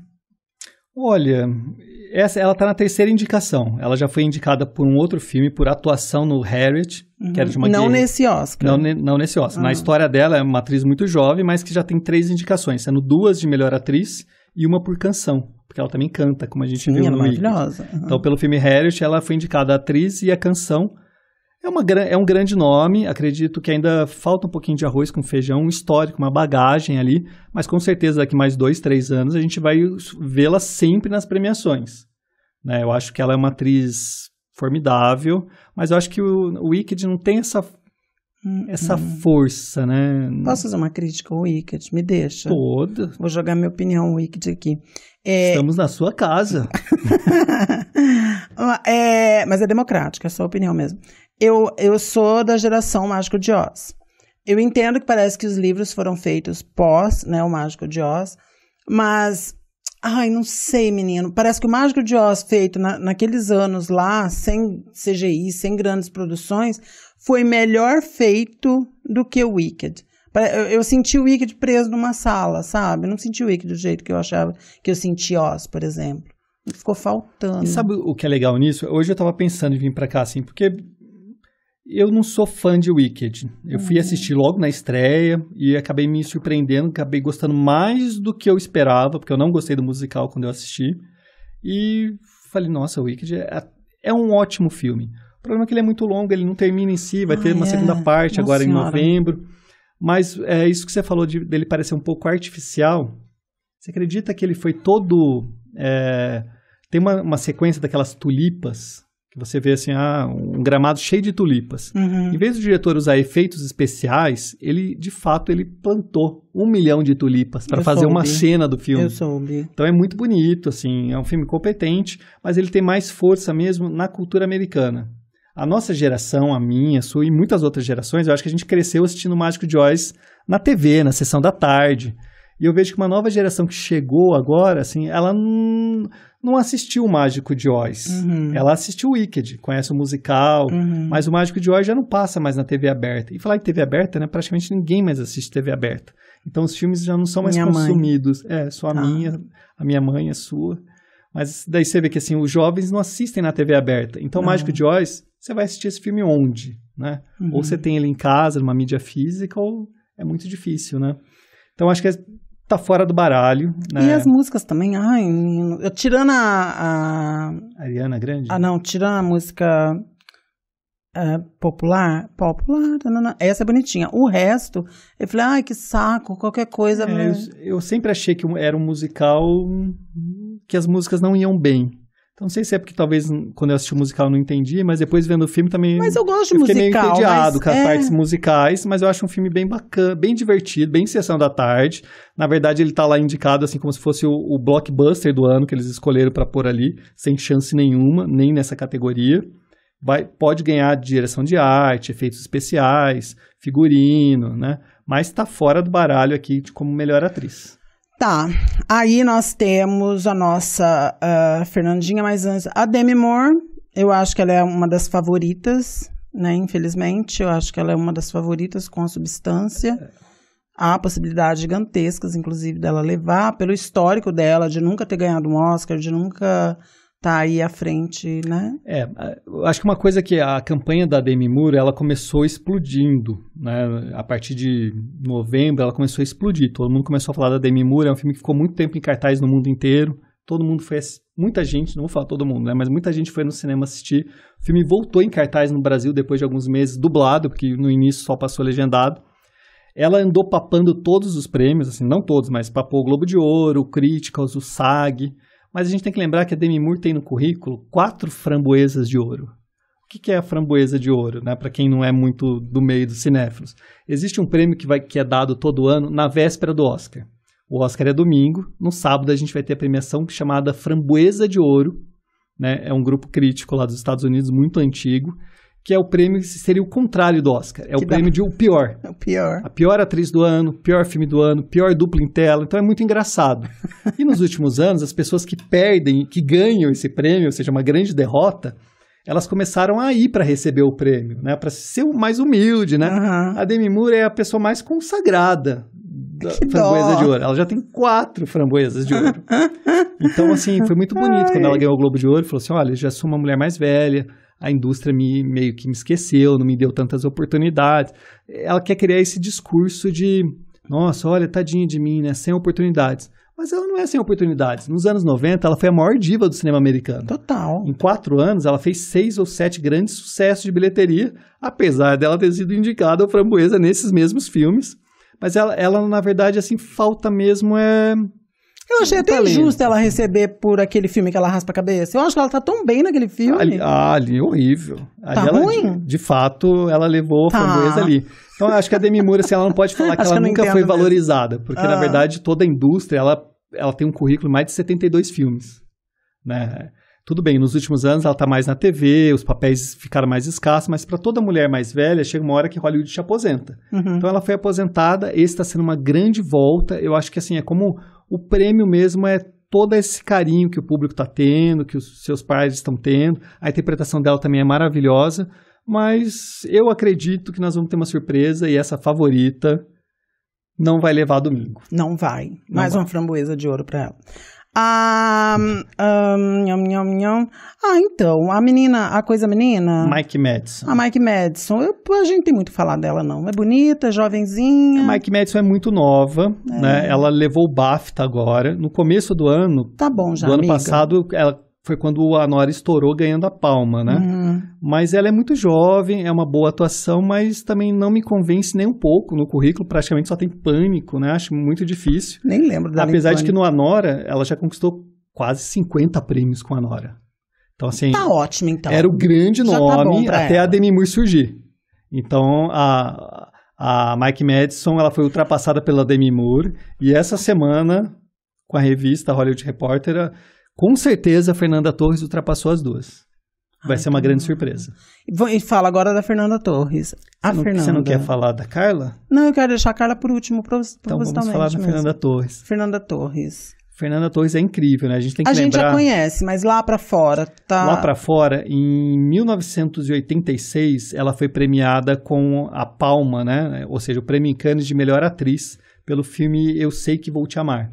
Olha, ela está na terceira indicação. Ela já foi indicada por um outro filme, por atuação no Harriet, que era de uma Não nesse Oscar. Não nesse Oscar. Na história dela, é uma atriz muito jovem, mas que já tem 3 indicações, sendo 2 de melhor atriz e uma por canção, porque ela também canta, como a gente viu no maravilhosa. Então, pelo filme Harriet, ela foi indicada a atriz e a canção. É um grande nome, acredito que ainda falta um pouquinho de arroz com feijão, um histórico, uma bagagem ali, mas com certeza daqui mais 2, 3 anos a gente vai vê-la sempre nas premiações. Né? Eu acho que ela é uma atriz formidável, mas eu acho que o Wicked não tem essa força, né? Posso fazer uma crítica ao Wicked? Me deixa. Toda. Vou jogar minha opinião ao Wicked aqui. Estamos na sua casa. Mas é democrática, é a sua opinião mesmo. Eu sou da geração Mágico de Oz. Eu entendo que parece que os livros foram feitos pós, né, o Mágico de Oz, mas, não sei, menino, parece que o Mágico de Oz feito naqueles anos lá, sem CGI, sem grandes produções, foi melhor feito do que o Wicked. Eu senti o Wicked preso numa sala, sabe? Eu não senti o Wicked do jeito que eu achava que eu senti Oz, por exemplo. Ficou faltando. E sabe o que é legal nisso? Hoje eu tava pensando em vir pra cá, assim, porque eu não sou fã de Wicked. Eu fui assistir logo na estreia e acabei me surpreendendo, acabei gostando mais do que eu esperava, porque eu não gostei do musical quando eu assisti. E falei, nossa, o Wicked é um ótimo filme. O problema é que ele é muito longo, ele não termina em si, vai ter uma segunda parte agora em novembro. Mas é isso que você falou dele parecer um pouco artificial. Você acredita que ele foi todo... tem uma sequência daquelas tulipas, que você vê assim, um gramado cheio de tulipas. Em vez do diretor usar efeitos especiais, ele, de fato, ele plantou 1 milhão de tulipas para fazer uma cena do filme. Eu soube. Então é muito bonito, assim, é um filme competente, mas ele tem mais força mesmo na cultura americana. A nossa geração, a minha, a sua e muitas outras gerações, eu acho que a gente cresceu assistindo o Mágico de Oz na TV, na sessão da tarde. E eu vejo que uma nova geração que chegou agora, assim, ela não assistiu o Mágico de Oz. Ela assistiu o Wicked, conhece o musical, mas o Mágico de Oz já não passa mais na TV aberta. E falar em TV aberta, né, praticamente ninguém mais assiste TV aberta. Então os filmes já não são mais consumidos. Só a minha mãe, a sua. Mas daí você vê que assim, os jovens não assistem na TV aberta. Então o Mágico de Oz, você vai assistir esse filme onde? Né? Ou você tem ele em casa, numa mídia física, ou é muito difícil, né? Então acho que tá fora do baralho. Né? E as músicas também, menino. Tirando a Ariana Grande? Não, tirando a música popular, essa é bonitinha. O resto, eu falei, que saco, qualquer coisa. Eu sempre achei que era um musical que as músicas não iam bem. Então, não sei se é porque talvez quando eu assisti o musical eu não entendi, mas depois vendo o filme também... Mas eu gosto de musical. Fiquei meio entediado com as partes musicais, mas eu acho um filme bem bacana, bem divertido, bem Sessão da Tarde. Na verdade, ele tá lá indicado assim como se fosse o blockbuster do ano que eles escolheram para pôr ali, sem chance nenhuma, nem nessa categoria. Pode ganhar direção de arte, efeitos especiais, figurino, né? Mas tá fora do baralho aqui como melhor atriz. Tá, aí nós temos a nossa Fernandinha, mas antes, a Demi Moore, eu acho que ela é uma das favoritas, né, infelizmente, eu acho que ela é uma das favoritas com A Substância. Há possibilidades gigantescas, inclusive, dela levar, pelo histórico dela, de nunca ter ganhado um Oscar, de nunca tá aí à frente, né? Eu acho que uma coisa que a campanha da Demi Moore, ela começou explodindo, né? A partir de novembro, ela começou a explodir. Todo mundo começou a falar da Demi Moore, é um filme que ficou muito tempo em cartaz no mundo inteiro. Todo mundo foi, muita gente, não vou falar todo mundo, né? Mas muita gente foi no cinema assistir. O filme voltou em cartaz no Brasil depois de alguns meses, dublado, porque no início só passou legendado. Ela andou papando todos os prêmios, assim, não todos, mas papou o Globo de Ouro, o Criticals, o SAG. Mas a gente tem que lembrar que a Demi Moore tem no currículo 4 framboesas de ouro. O que é a framboesa de ouro, né? Para quem não é muito do meio dos cinéfilos. Existe um prêmio que é dado todo ano na véspera do Oscar. O Oscar é domingo, no sábado a gente vai ter a premiação chamada Framboesa de Ouro, né? É um grupo crítico lá dos Estados Unidos, muito antigo, que é o prêmio que seria o contrário do Oscar. É o prêmio de o pior. É o pior. A pior atriz do ano, pior filme do ano, pior dupla em tela. Então é muito engraçado. E nos últimos anos, as pessoas que perdem, que ganham esse prêmio, ou seja, uma grande derrota, elas começaram a ir para receber o prêmio, né? Para ser mais humilde, né? Uhum. A Demi Moore é a pessoa mais consagrada da framboesa de ouro. Ela já tem 4 framboesas de ouro. Então, assim, foi muito bonito quando ela ganhou o Globo de Ouro. Falou assim, olha, eu já sou uma mulher mais velha, a indústria meio que me esqueceu, não me deu tantas oportunidades. Ela quer criar esse discurso de, nossa, olha, tadinha de mim, né? Sem oportunidades. Mas ela não é sem oportunidades. Nos anos 90, ela foi a maior diva do cinema americano. Total. Em 4 anos, ela fez 6 ou 7 grandes sucessos de bilheteria, apesar dela ter sido indicada ao Framboesa nesses mesmos filmes. Mas ela, na verdade, assim, falta mesmo Eu achei até injusto ela receber por aquele filme que ela raspa a cabeça. Eu acho que ela tá tão bem naquele filme. Ali horrível. Tá ruim? De fato, ela levou a framboesa ali. Então, eu acho que a Demi Moore, assim, ela não pode falar que ela nunca foi valorizada. Porque, na verdade, toda a indústria, ela tem um currículo de mais de 72 filmes. Né? Tudo bem, nos últimos anos ela tá mais na TV, os papéis ficaram mais escassos, mas para toda mulher mais velha, chega uma hora que Hollywood te aposenta. Uhum. Então, ela foi aposentada, esse está sendo uma grande volta. Eu acho que, assim, é como o prêmio mesmo é todo esse carinho que o público está tendo, que os seus pais estão tendo. A interpretação dela também é maravilhosa, mas eu acredito que nós vamos ter uma surpresa e essa favorita não vai levar domingo. Não vai. Mais uma framboesa de ouro para ela. Então, a coisa menina... Mike Madison. A Mike Madison. A gente tem muito o que falar dela, não. É bonita, jovenzinha. A Mike Madison é muito nova, né? Ela levou o BAFTA agora. No começo do ano... Tá bom já, do ano passado, ela foi quando a Nora estourou ganhando a Palma, né? Uhum. Mas ela é muito jovem, é uma boa atuação, mas também não me convence nem um pouco. No currículo praticamente só tem Pânico, né? Acho muito difícil. Nem lembro dela. Apesar de que no Anora, ela já conquistou quase 50 prêmios com a Nora. Então, assim... Tá ótimo, então. Era o grande nome até a Demi Moore surgir. Então, a Mike Madison, ela foi ultrapassada pela Demi Moore. E essa semana, com a revista Hollywood Reporter... Com certeza, a Fernanda Torres ultrapassou as duas. Vai ser uma grande surpresa. E fala agora da Fernanda Torres. Você não quer falar da Carla? Não, eu quero deixar a Carla por último, então vamos falar da Fernanda Torres. Fernanda Torres. Fernanda Torres é incrível, né? A gente tem que lembrar... A gente já conhece, mas lá pra fora tá... Lá pra fora, em 1986, ela foi premiada com a Palma, né? Ou seja, o Prêmio em Cannes de Melhor Atriz pelo filme Eu Sei Que Vou Te Amar.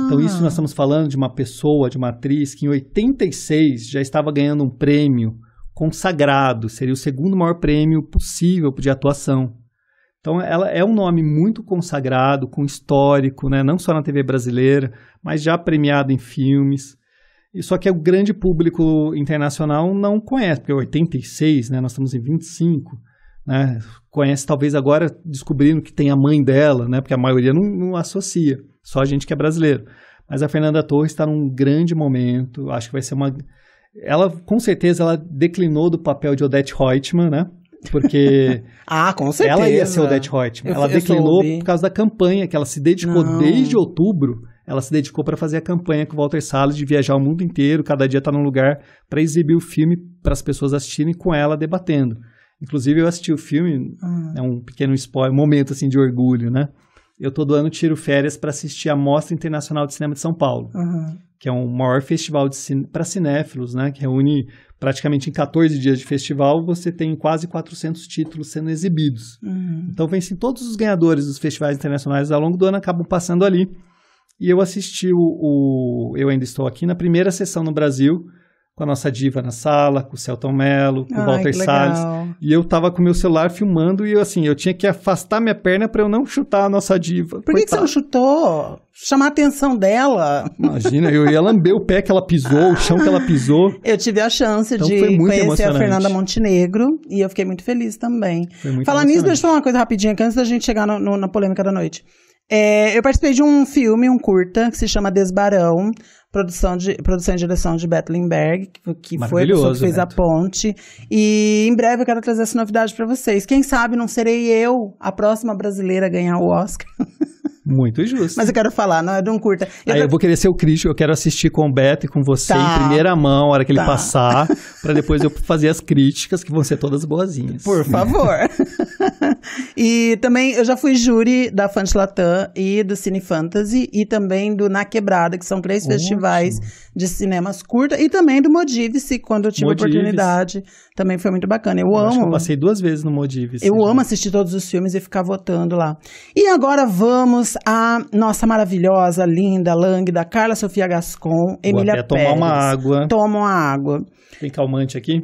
Então isso nós estamos falando de uma pessoa, de uma atriz que em 86 já estava ganhando um prêmio consagrado, seria o segundo maior prêmio possível de atuação. Então ela é um nome muito consagrado, com histórico, né? Não só na TV brasileira, mas já premiado em filmes. E só que o grande público internacional não conhece, porque 86, né? Nós estamos em 25, né? Conhece talvez agora descobrindo que tem a mãe dela, né? Porque a maioria não associa. Só a gente que é brasileiro. Mas a Fernanda Torres está num grande momento. Acho que vai ser uma... Ela, com certeza, ela declinou do papel de Odette Roitman, né? Porque... com certeza. Ela ia ser Odette Roitman. Ela declinou por causa da campanha, que ela se dedicou desde outubro. Ela se dedicou para fazer a campanha com o Walter Salles de viajar o mundo inteiro, cada dia estar num lugar para exibir o filme para as pessoas assistirem com ela debatendo. Inclusive, eu assisti o filme, é um pequeno spoiler, um momento assim, de orgulho, né? Eu todo ano tiro férias para assistir a Mostra Internacional de Cinema de São Paulo, que é o maior festival para cinéfilos, né? Que reúne praticamente em 14 dias de festival, você tem quase 400 títulos sendo exibidos. Então, vem assim, todos os ganhadores dos festivais internacionais ao longo do ano acabam passando ali. E eu assisti Eu Ainda Estou Aqui na primeira sessão no Brasil, com a nossa diva na sala, com o Celton Mello, com o Walter Salles. E eu tava com o meu celular filmando e eu tinha que afastar minha perna para eu não chutar a nossa diva. Por que você não chutou? Chamar a atenção dela. Imagina, eu ia lamber o pé que ela pisou, o chão que ela pisou. Eu tive a chance de conhecer a Fernanda Montenegro e eu fiquei muito feliz também. Falar nisso, deixa eu falar uma coisa rapidinha, antes da gente chegar na polêmica da noite. Eu participei de um filme, um curta, que se chama Desbarão, produção e direção de Beto Lindbergh, que foi a pessoa que fez Beto. A ponte. E em breve eu quero trazer essa novidade para vocês. Quem sabe não serei eu a próxima brasileira a ganhar o Oscar. Muito justo. Mas eu quero falar, não é de um curta. Eu vou querer ser o crítico, eu quero assistir com o Beto e com você em primeira mão, a hora que ele passar, para depois eu fazer as críticas, que vão ser todas boazinhas. Por favor. E também eu já fui júri da Fantilatã e do Cine Fantasy e também do Na Quebrada, que são 3 festivais de cinemas curta, e também do Modivice, quando eu tive a oportunidade. Também foi muito bacana. Eu amo. Acho que eu passei 2 vezes no Modivice. Eu amo assistir todos os filmes e ficar votando lá. E agora vamos à nossa maravilhosa, linda, lânguida Carla Sofia Gascon, Emília Pérez. Tomar uma água. Toma uma água. Tem calmante aqui?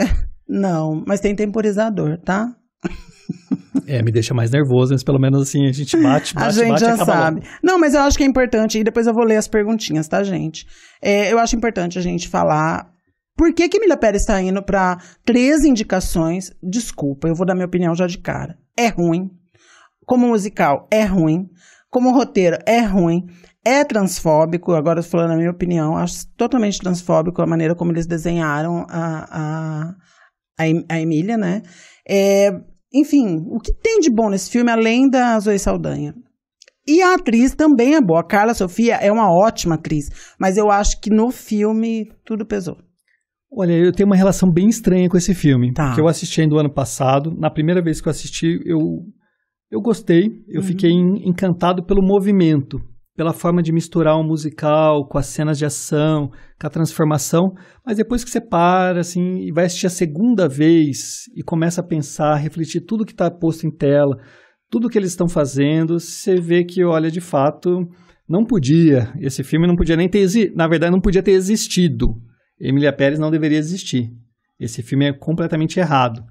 Não, mas tem temporizador, tá? Me deixa mais nervoso, mas pelo menos assim a gente bate a gente já sabe. Não, mas eu acho que é importante, e depois eu vou ler as perguntinhas, tá, gente? Eu acho importante a gente falar por que Emília Pérez está indo para 3 indicações. Desculpa, eu vou dar minha opinião já de cara. É ruim. Como musical, é ruim. Como roteiro, é ruim. É transfóbico, agora falando a minha opinião, acho totalmente transfóbico a maneira como eles desenharam a Emília, né? Enfim, o que tem de bom nesse filme, além da Zoe Saldanha? E a atriz também é boa. A Carla Sofia é uma ótima atriz, mas eu acho que no filme tudo pesou. Olha, eu tenho uma relação bem estranha com esse filme, porque eu assisti ainda o ano passado. Na primeira vez que eu assisti, eu gostei, eu fiquei encantado pelo movimento, pela forma de misturar um musical com as cenas de ação, com a transformação, mas depois que você para, assim, e vai assistir a segunda vez e começa a pensar, refletir tudo que está posto em tela, tudo que eles estão fazendo, você vê que, olha, de fato, esse filme não podia nem ter, na verdade, não podia ter existido. Emília Pérez não deveria existir. Esse filme é completamente errado.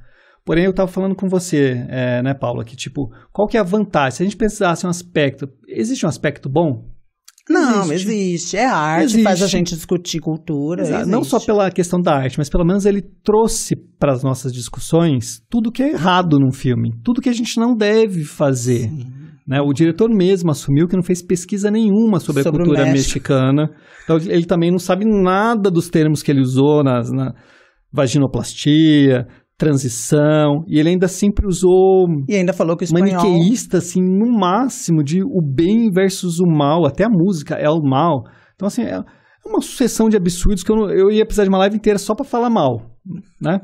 Porém, eu estava falando com você, né, Paula, que tipo, qual que é a vantagem? Se a gente pensasse um aspecto, existe um aspecto bom? Não, existe. É arte, faz a gente discutir cultura. Não só pela questão da arte, mas pelo menos ele trouxe para as nossas discussões tudo que é errado num filme, tudo que a gente não deve fazer. Né? O diretor mesmo assumiu que não fez pesquisa nenhuma sobre a cultura mexicana. Então, ele também não sabe nada dos termos que ele usou na vaginoplastia, transição, e ele ainda sempre usou... E ainda falou que o espanhol... maniqueísta, assim, no máximo, de o bem versus o mal, até a música é o mal. Então, assim, é uma sucessão de absurdos que eu ia precisar de uma live inteira só para falar mal, né?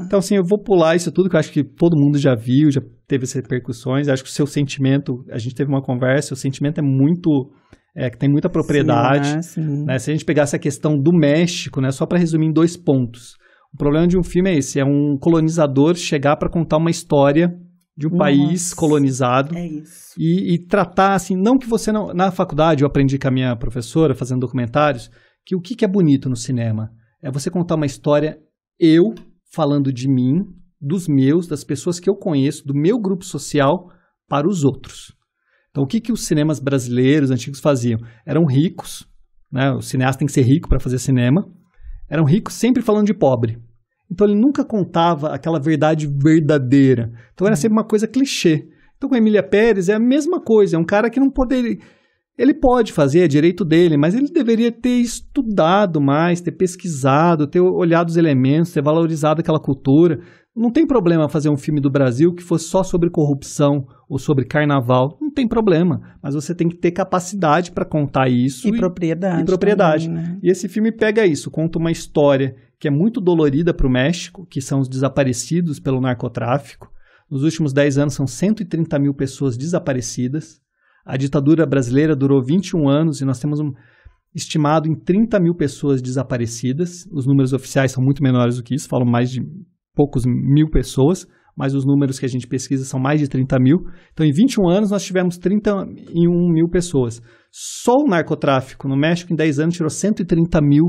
Então, assim, eu vou pular isso tudo, que eu acho que todo mundo já viu, já teve essas repercussões. Eu acho que o seu sentimento, a gente teve uma conversa, o sentimento é muito... que tem muita propriedade. Sim. Né? Se a gente pegasse a questão do México, né, só para resumir em 2 pontos... O problema de um filme é esse, é um colonizador chegar para contar uma história de um país colonizado e tratar assim, não que você não... Na faculdade eu aprendi com a minha professora, fazendo documentários, que o que é bonito no cinema? É você contar uma história, eu falando de mim, dos meus, das pessoas que eu conheço, do meu grupo social, para os outros. Então o que os cinemas brasileiros antigos faziam? Eram ricos, né? O cineasta tem que ser rico para fazer cinema. Eram ricos sempre falando de pobre. Então ele nunca contava aquela verdade verdadeira. Então era sempre uma coisa clichê. Então com a Emília Pérez é a mesma coisa. É um cara que não poderia... Ele pode fazer, é direito dele, mas ele deveria ter estudado mais, ter pesquisado, ter olhado os elementos, ter valorizado aquela cultura. Não tem problema fazer um filme do Brasil que fosse só sobre corrupção ou sobre carnaval. Não tem problema. Mas você tem que ter capacidade para contar isso. E propriedade. Também, né? E esse filme pega isso, conta uma história que é muito dolorida para o México, que são os desaparecidos pelo narcotráfico. Nos últimos 10 anos são 130 mil pessoas desaparecidas. A ditadura brasileira durou 21 anos e nós temos estimado em 30 mil pessoas desaparecidas. Os números oficiais são muito menores do que isso, falam mais de poucos mil pessoas, mas os números que a gente pesquisa são mais de 30 mil. Então, em 21 anos, nós tivemos 31 mil pessoas. Só o narcotráfico no México, em 10 anos, tirou 130 mil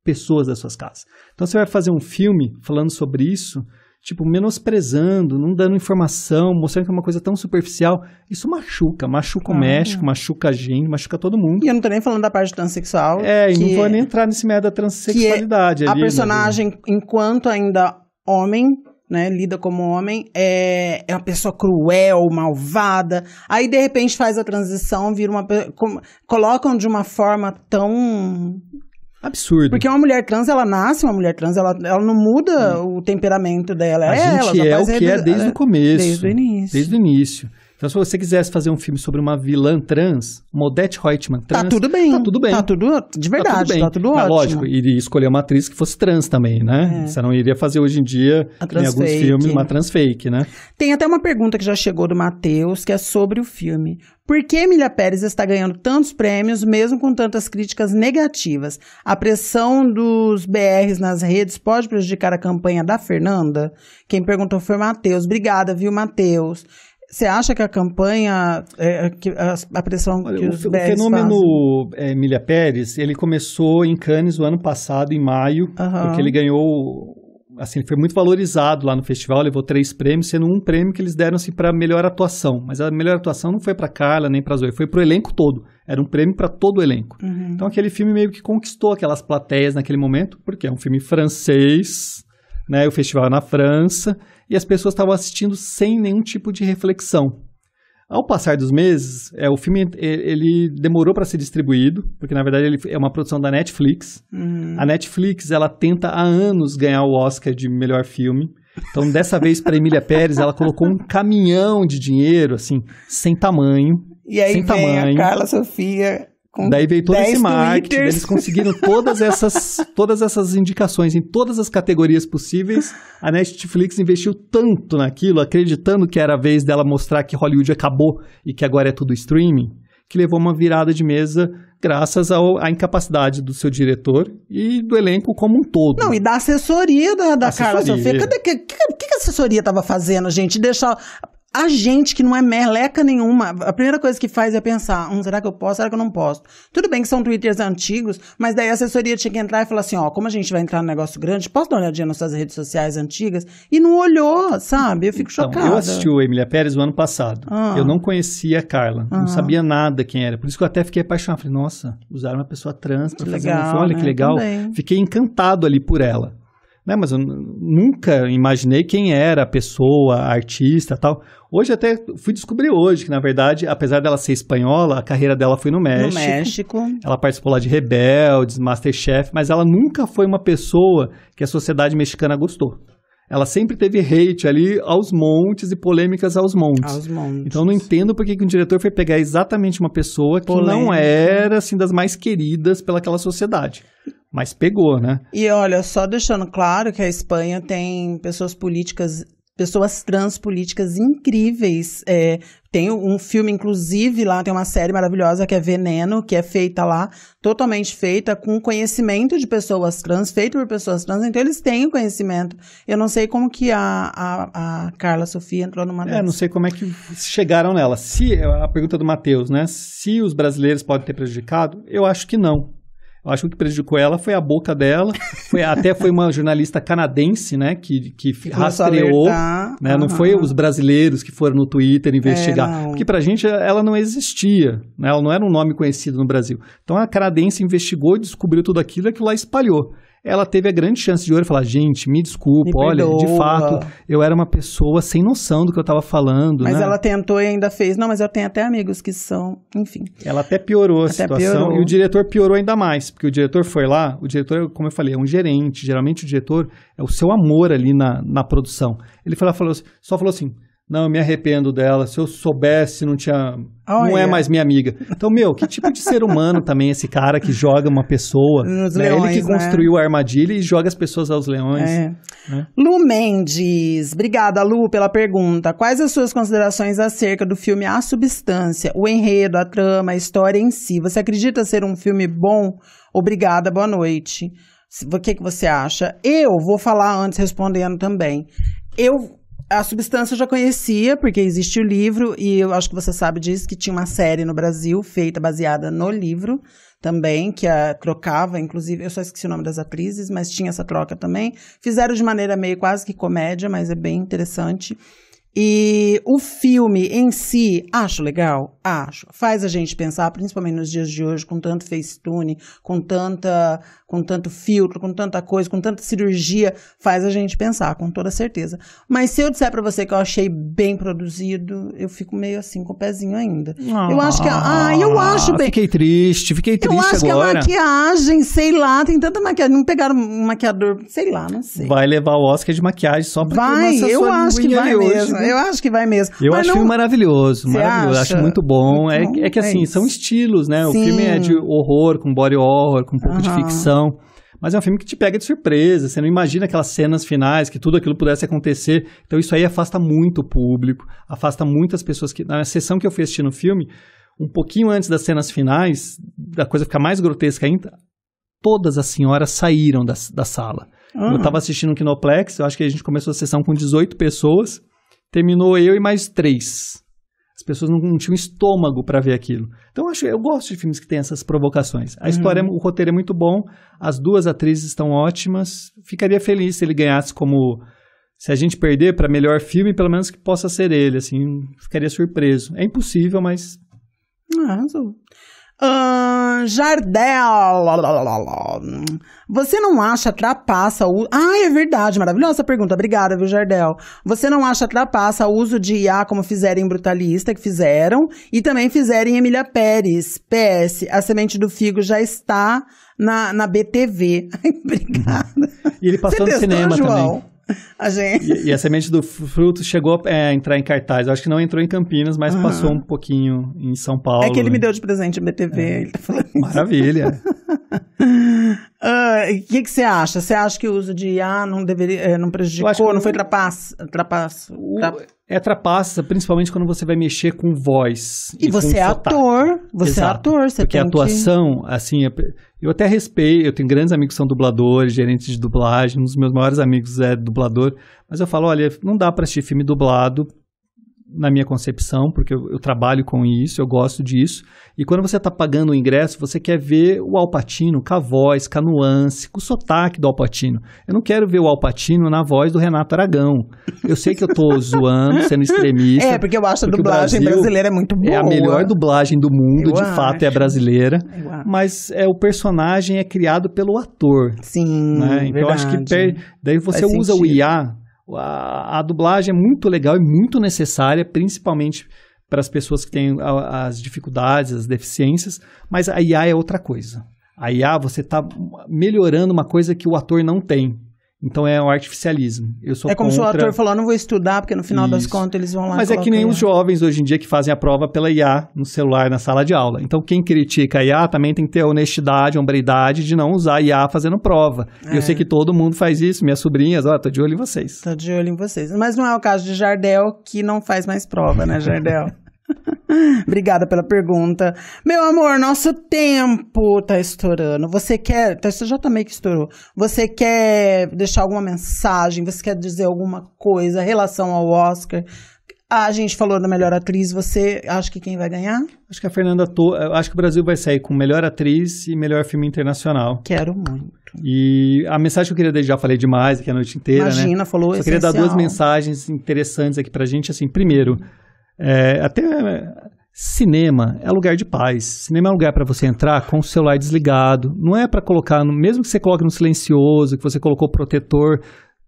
pessoas das suas casas. Então você vai fazer um filme falando sobre isso, tipo, menosprezando, não dando informação, mostrando que é uma coisa tão superficial. Isso machuca o México, machuca a gente, machuca todo mundo. E eu não tô nem falando da parte transexual. E não vou nem entrar nesse meio da transexualidade. A personagem, enquanto ainda homem, né, lida como homem, é uma pessoa cruel, malvada. Aí, de repente, faz a transição, vira colocam de uma forma tão... absurdo. Porque uma mulher trans, ela nasce uma mulher trans, ela não muda o temperamento dela. A gente é o que é desde o começo. Desde o início. Desde o início. Então, se você quisesse fazer um filme sobre uma vilã trans, uma Odete Roitman trans... Tá tudo bem. Tá tudo bem. Tá tudo, de verdade, tá tudo ótimo. Mas, lógico, iria escolher uma atriz que fosse trans também, né? Você não iria fazer hoje em dia, em alguns filmes, uma trans fake, né? Tem até uma pergunta que já chegou do Matheus, que é sobre o filme. Por que Emília Pérez está ganhando tantos prêmios, mesmo com tantas críticas negativas? A pressão dos BRs nas redes pode prejudicar a campanha da Fernanda? Quem perguntou foi o Matheus. Obrigada, viu, Matheus? Você acha que a campanha, a pressão que os BRs O fenômeno Emília Pérez, ele começou em Cannes o ano passado, em maio, porque ele ganhou, assim, foi muito valorizado lá no festival, levou 3 prêmios, sendo um prêmio que eles deram assim, para melhor atuação. Mas a melhor atuação não foi para Carla nem para Zoe, foi para o elenco todo. Era um prêmio para todo o elenco. Então aquele filme meio que conquistou aquelas plateias naquele momento, porque é um filme francês, né? O festival é na França, e as pessoas estavam assistindo sem nenhum tipo de reflexão. Ao passar dos meses, o filme ele demorou para ser distribuído, porque na verdade ele é uma produção da Netflix. A Netflix, ela tenta há anos ganhar o Oscar de melhor filme. Então, dessa vez, para Emília Pérez, ela colocou um caminhão de dinheiro, assim, sem tamanho. E aí vem a Carla Sofia... Daí veio todo esse marketing, eles conseguiram todas essas indicações em todas as categorias possíveis. A Netflix investiu tanto naquilo, acreditando que era a vez dela mostrar que Hollywood acabou e que agora é tudo streaming, que levou uma virada de mesa graças à incapacidade do seu diretor e do elenco como um todo. Não, e da assessoria da Carla Sofia. O que a assessoria estava fazendo, gente? Deixar... A gente que não é meleca nenhuma, a primeira coisa que faz é pensar, será que eu posso, será que eu não posso? Tudo bem que são twitters antigos, mas daí a assessoria tinha que entrar e falar assim, como a gente vai entrar no negócio grande, posso dar uma olhadinha nas suas redes sociais antigas? E não olhou, sabe? Eu fico chocada. Eu assisti o Emília Pérez o ano passado. Eu não conhecia a Carla, não sabia nada quem era. Por isso que eu até fiquei apaixonado. Falei, nossa, usaram uma pessoa trans para fazer um filme, olha que legal. Também. Fiquei encantado ali por ela. Né, mas eu nunca imaginei quem era a pessoa, a artista e tal. Hoje até fui descobrir hoje que, na verdade, apesar dela ser espanhola, a carreira dela foi no México. No México. Ela participou lá de Rebeldes, Masterchef, mas ela nunca foi uma pessoa que a sociedade mexicana gostou. Ela sempre teve hate ali aos montes e polêmicas aos montes. Então eu não entendo por que um diretor foi pegar exatamente uma pessoa que não era assim, das mais queridas pelaquela sociedade. Mas pegou, né? E olha, só deixando claro que a Espanha tem pessoas trans políticas incríveis. Tem um filme, inclusive, lá tem uma série maravilhosa que é Veneno, que é feita lá, totalmente feita com conhecimento de pessoas trans, feito por pessoas trans, então eles têm o conhecimento. Eu não sei como que a Carla Sofia entrou numa dessas. Não sei como é que chegaram nela. A pergunta do Matheus, né? Se os brasileiros podem ter prejudicado, eu acho que não. Eu acho que o que prejudicou ela foi a boca dela, foi uma jornalista canadense, né, que rastreou, né, não foi os brasileiros que foram no Twitter investigar, porque pra gente ela não existia, né, ela não era um nome conhecido no Brasil. Então a canadense investigou, descobriu tudo aquilo lá espalhou. Ela teve a grande chance de ouro e falar, gente, me desculpa, olha, de fato, eu era uma pessoa sem noção do que eu estava falando. Mas ela tentou e ainda fez. Não, mas eu tenho até amigos que são, enfim. Ela até piorou a situação e o diretor piorou ainda mais, porque o diretor foi lá, o diretor, como eu falei, é um gerente, geralmente o diretor é o seu amor ali na produção. Ele só falou assim, não, eu me arrependo dela, se eu soubesse, não é mais minha amiga. Então, que tipo de ser humano também esse cara que joga uma pessoa, né? Ele que construiu a armadilha e joga as pessoas aos leões. Né? Lu Mendes, obrigada Lu pela pergunta. Quais as suas considerações acerca do filme A Substância, o enredo, a trama, a história em si? Você acredita ser um filme bom? Obrigada, boa noite. O que você acha? Eu vou falar antes respondendo também. A Substância eu já conhecia, porque existe o livro, e eu acho que você sabe disso, que tinha uma série no Brasil, feita baseada no livro também, que trocava, inclusive, eu só esqueci o nome das atrizes, mas tinha essa troca também. Fizeram de maneira meio quase que comédia, mas é bem interessante. E o filme em si, acho legal? Acho. Faz a gente pensar, principalmente nos dias de hoje, com tanto Facetune, com tanto filtro, com tanta coisa, com tanta cirurgia, faz a gente pensar, com toda certeza. Mas se eu disser pra você que eu achei bem produzido, eu fico meio assim, com o pezinho ainda. Eu acho que... eu acho bem... Fiquei triste eu acho agora. Que a maquiagem, sei lá, tem tanta maquiagem, não pegaram um maquiador, sei lá, não sei. Vai levar o Oscar de maquiagem só pra eu acho que vai mesmo. Eu acho que vai mesmo. Eu acho o filme maravilhoso, maravilhoso. Acho muito bom. É que assim, são estilos, né? Sim. O filme é de horror, com body horror, com um pouco de ficção. Mas é um filme que te pega de surpresa. Você não imagina aquelas cenas finais, que tudo aquilo pudesse acontecer. Então isso aí afasta muito o público, afasta muitas pessoas que... Na sessão que eu fui assistir no filme, um pouquinho antes das cenas finais, da coisa ficar mais grotesca ainda, todas as senhoras saíram da sala. Eu estava assistindo no Kinoplex, eu acho que a gente começou a sessão com 18 pessoas, terminou eu e mais 3. As pessoas não tinham estômago para ver aquilo. Então eu gosto de filmes que têm essas provocações. A história, o roteiro é muito bom, as 2 atrizes estão ótimas. Ficaria feliz se ele ganhasse como... Se a gente perder para melhor filme, pelo menos que possa ser ele, assim, ficaria surpreso. É impossível, mas... Arrasou. Jardel, você não acha trapaça o... é verdade, maravilhosa pergunta, obrigada, viu, Jardel? Você não acha trapaça o uso de IA como fizeram em Brutalista, que fizeram, e também fizeram em Emília Pérez? PS, A Semente do Figo já está na BTV. Ai, obrigada. E ele passou no cinema, João? Também. A gente... e A Semente do Fruto chegou a entrar em cartaz. Eu acho que não entrou em Campinas, mas passou um pouquinho em São Paulo. É que ele me deu de presente a BTV. Ele tá falando maravilha. O que você acha? Você acha que o uso de IA não deveria, não prejudicou, não foi trapaça? Trapaça, principalmente quando você vai mexer com voz. E você é ator. Você é ator. Você porque a atuação, assim, eu até respeito, eu tenho grandes amigos que são dubladores, gerentes de dublagem, um dos meus maiores amigos é dublador, mas eu falo, olha, não dá para assistir filme dublado, na minha concepção, porque eu trabalho com isso, eu gosto disso, e quando você está pagando o ingresso, você quer ver o Al Pacino com a voz, com a nuance, com o sotaque do Al Pacino. Eu não quero ver o Al Pacino na voz do Renato Aragão. Eu sei que eu tô zoando, sendo extremista. Porque eu acho a dublagem brasileira é muito boa. É a melhor dublagem do mundo, fato, é a brasileira. Mas o personagem é criado pelo ator. Sim, né? Então, eu acho que daí você usa o IA. A dublagem é muito legal e muito necessária, principalmente para as pessoas que têm as dificuldades, as deficiências, mas a IA é outra coisa. A IA, você está melhorando uma coisa que o ator não tem. Então é o artificialismo. Eu sou como se o ator falou, não vou estudar, porque no final das contas eles vão lá. Mas é que nem os jovens hoje em dia que fazem a prova pela IA no celular, na sala de aula. Então quem critica a IA também tem que ter a honestidade, a hombridade de não usar a IA fazendo prova. E eu sei que todo mundo faz isso, minhas sobrinhas, tô de olho em vocês. Tô de olho em vocês. Mas não é o caso de Jardel, que não faz mais prova, né, Jardel? Obrigada pela pergunta. Meu amor, nosso tempo tá estourando. Você já tá meio que estourou. Você quer deixar alguma mensagem? Você quer dizer alguma coisa em relação ao Oscar? A gente falou da melhor atriz. Você acha que quem vai ganhar? Acho que a Fernanda acho que o Brasil vai sair com melhor atriz e melhor filme internacional. Quero muito. E a mensagem que eu queria deixar, já falei demais aqui a noite inteira, Imagina, falou essencial. Eu queria dar 2 mensagens interessantes aqui pra gente. Assim, primeiro, cinema é lugar de paz. Cinema é lugar para você entrar com o celular desligado. Não é para colocar, mesmo que você coloque no silencioso, que você colocou protetor,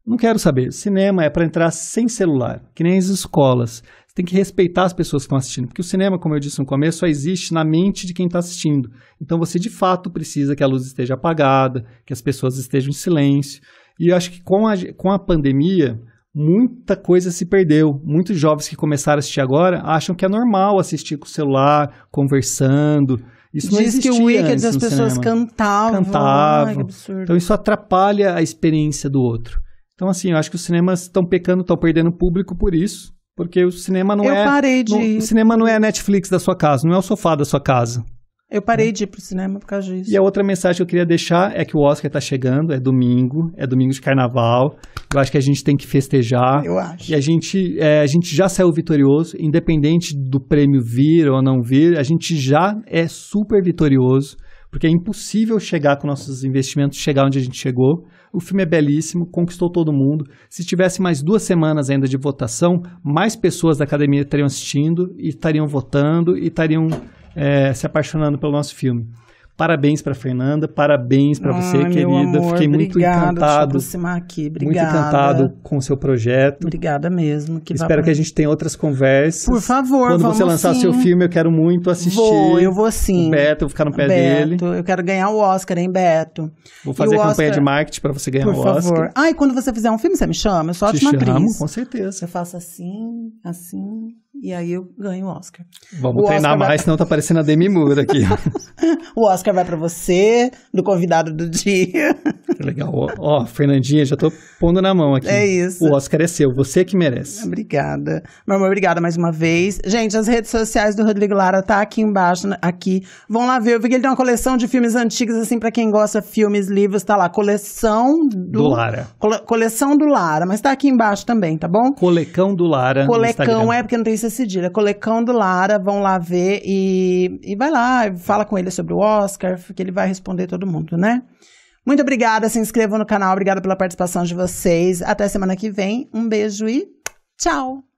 não quero saber. Cinema é para entrar sem celular, que nem as escolas. Você tem que respeitar as pessoas que estão assistindo, porque o cinema, como eu disse no começo, só existe na mente de quem está assistindo. Então você de fato precisa que a luz esteja apagada, que as pessoas estejam em silêncio. E eu acho que com a pandemia, muita coisa se perdeu. Muitos jovens que começaram a assistir agora acham que é normal assistir com o celular, conversando. Isso não existia. Diz que o Wicked as pessoas cantavam. Ai, que absurdo. Então isso atrapalha a experiência do outro. Então assim, eu acho que os cinemas estão pecando, estão perdendo público por isso. Porque o cinema não o cinema não é a Netflix da sua casa, não é o sofá da sua casa. Eu parei de ir pro cinema por causa disso. E a outra mensagem que eu queria deixar é que o Oscar tá chegando, é domingo de carnaval. Eu acho que a gente tem que festejar. Eu acho. E a gente já saiu vitorioso, independente do prêmio vir ou não vir, a gente já é super vitorioso, porque é impossível chegar com nossos investimentos, chegar onde a gente chegou. O filme é belíssimo, conquistou todo mundo. Se tivesse mais 2 semanas ainda de votação, mais pessoas da academia estariam assistindo e estariam votando e estariam se apaixonando pelo nosso filme. Parabéns para Fernanda, parabéns para você, querida. Amor, fiquei muito encantado. Aqui. Obrigada. Muito encantado com o seu projeto. Obrigada mesmo. Espero que a gente tenha outras conversas. Por favor, quando vamos você lançar sim. seu filme, eu quero muito assistir. Eu vou sim. O Beto, eu vou ficar no pé dele. Eu quero ganhar o Oscar, hein, Beto? Vou fazer campanha de marketing para você ganhar o Oscar. Por favor. E quando você fizer um filme, você me chama? Eu sou ótima atriz. Com certeza. Eu faço assim, e aí eu ganho o Oscar. Vamos treinar mais, senão tá parecendo a Demi Moore aqui. O Oscar vai pra você, do convidado do dia. Que legal. Ó, Fernandinha, já tô pondo na mão aqui. É isso. O Oscar é seu, você que merece. Obrigada. Meu amor, obrigada mais uma vez. Gente, as redes sociais do Rodrigo Lara tá aqui embaixo, aqui. Vão lá ver. Eu vi que ele tem uma coleção de filmes antigos, assim, pra quem gosta, filmes, livros, tá lá. Coleção do Lara. Coleção do Lara, mas tá aqui embaixo também, tá bom? Colecão do Lara. Colecão porque não tem esse cedilha. Colecão do Lara, vão lá ver e vai lá, fala com ele sobre o Oscar, que ele vai responder todo mundo, né? Muito obrigada, se inscrevam no canal, obrigada pela participação de vocês. Até semana que vem, um beijo e tchau!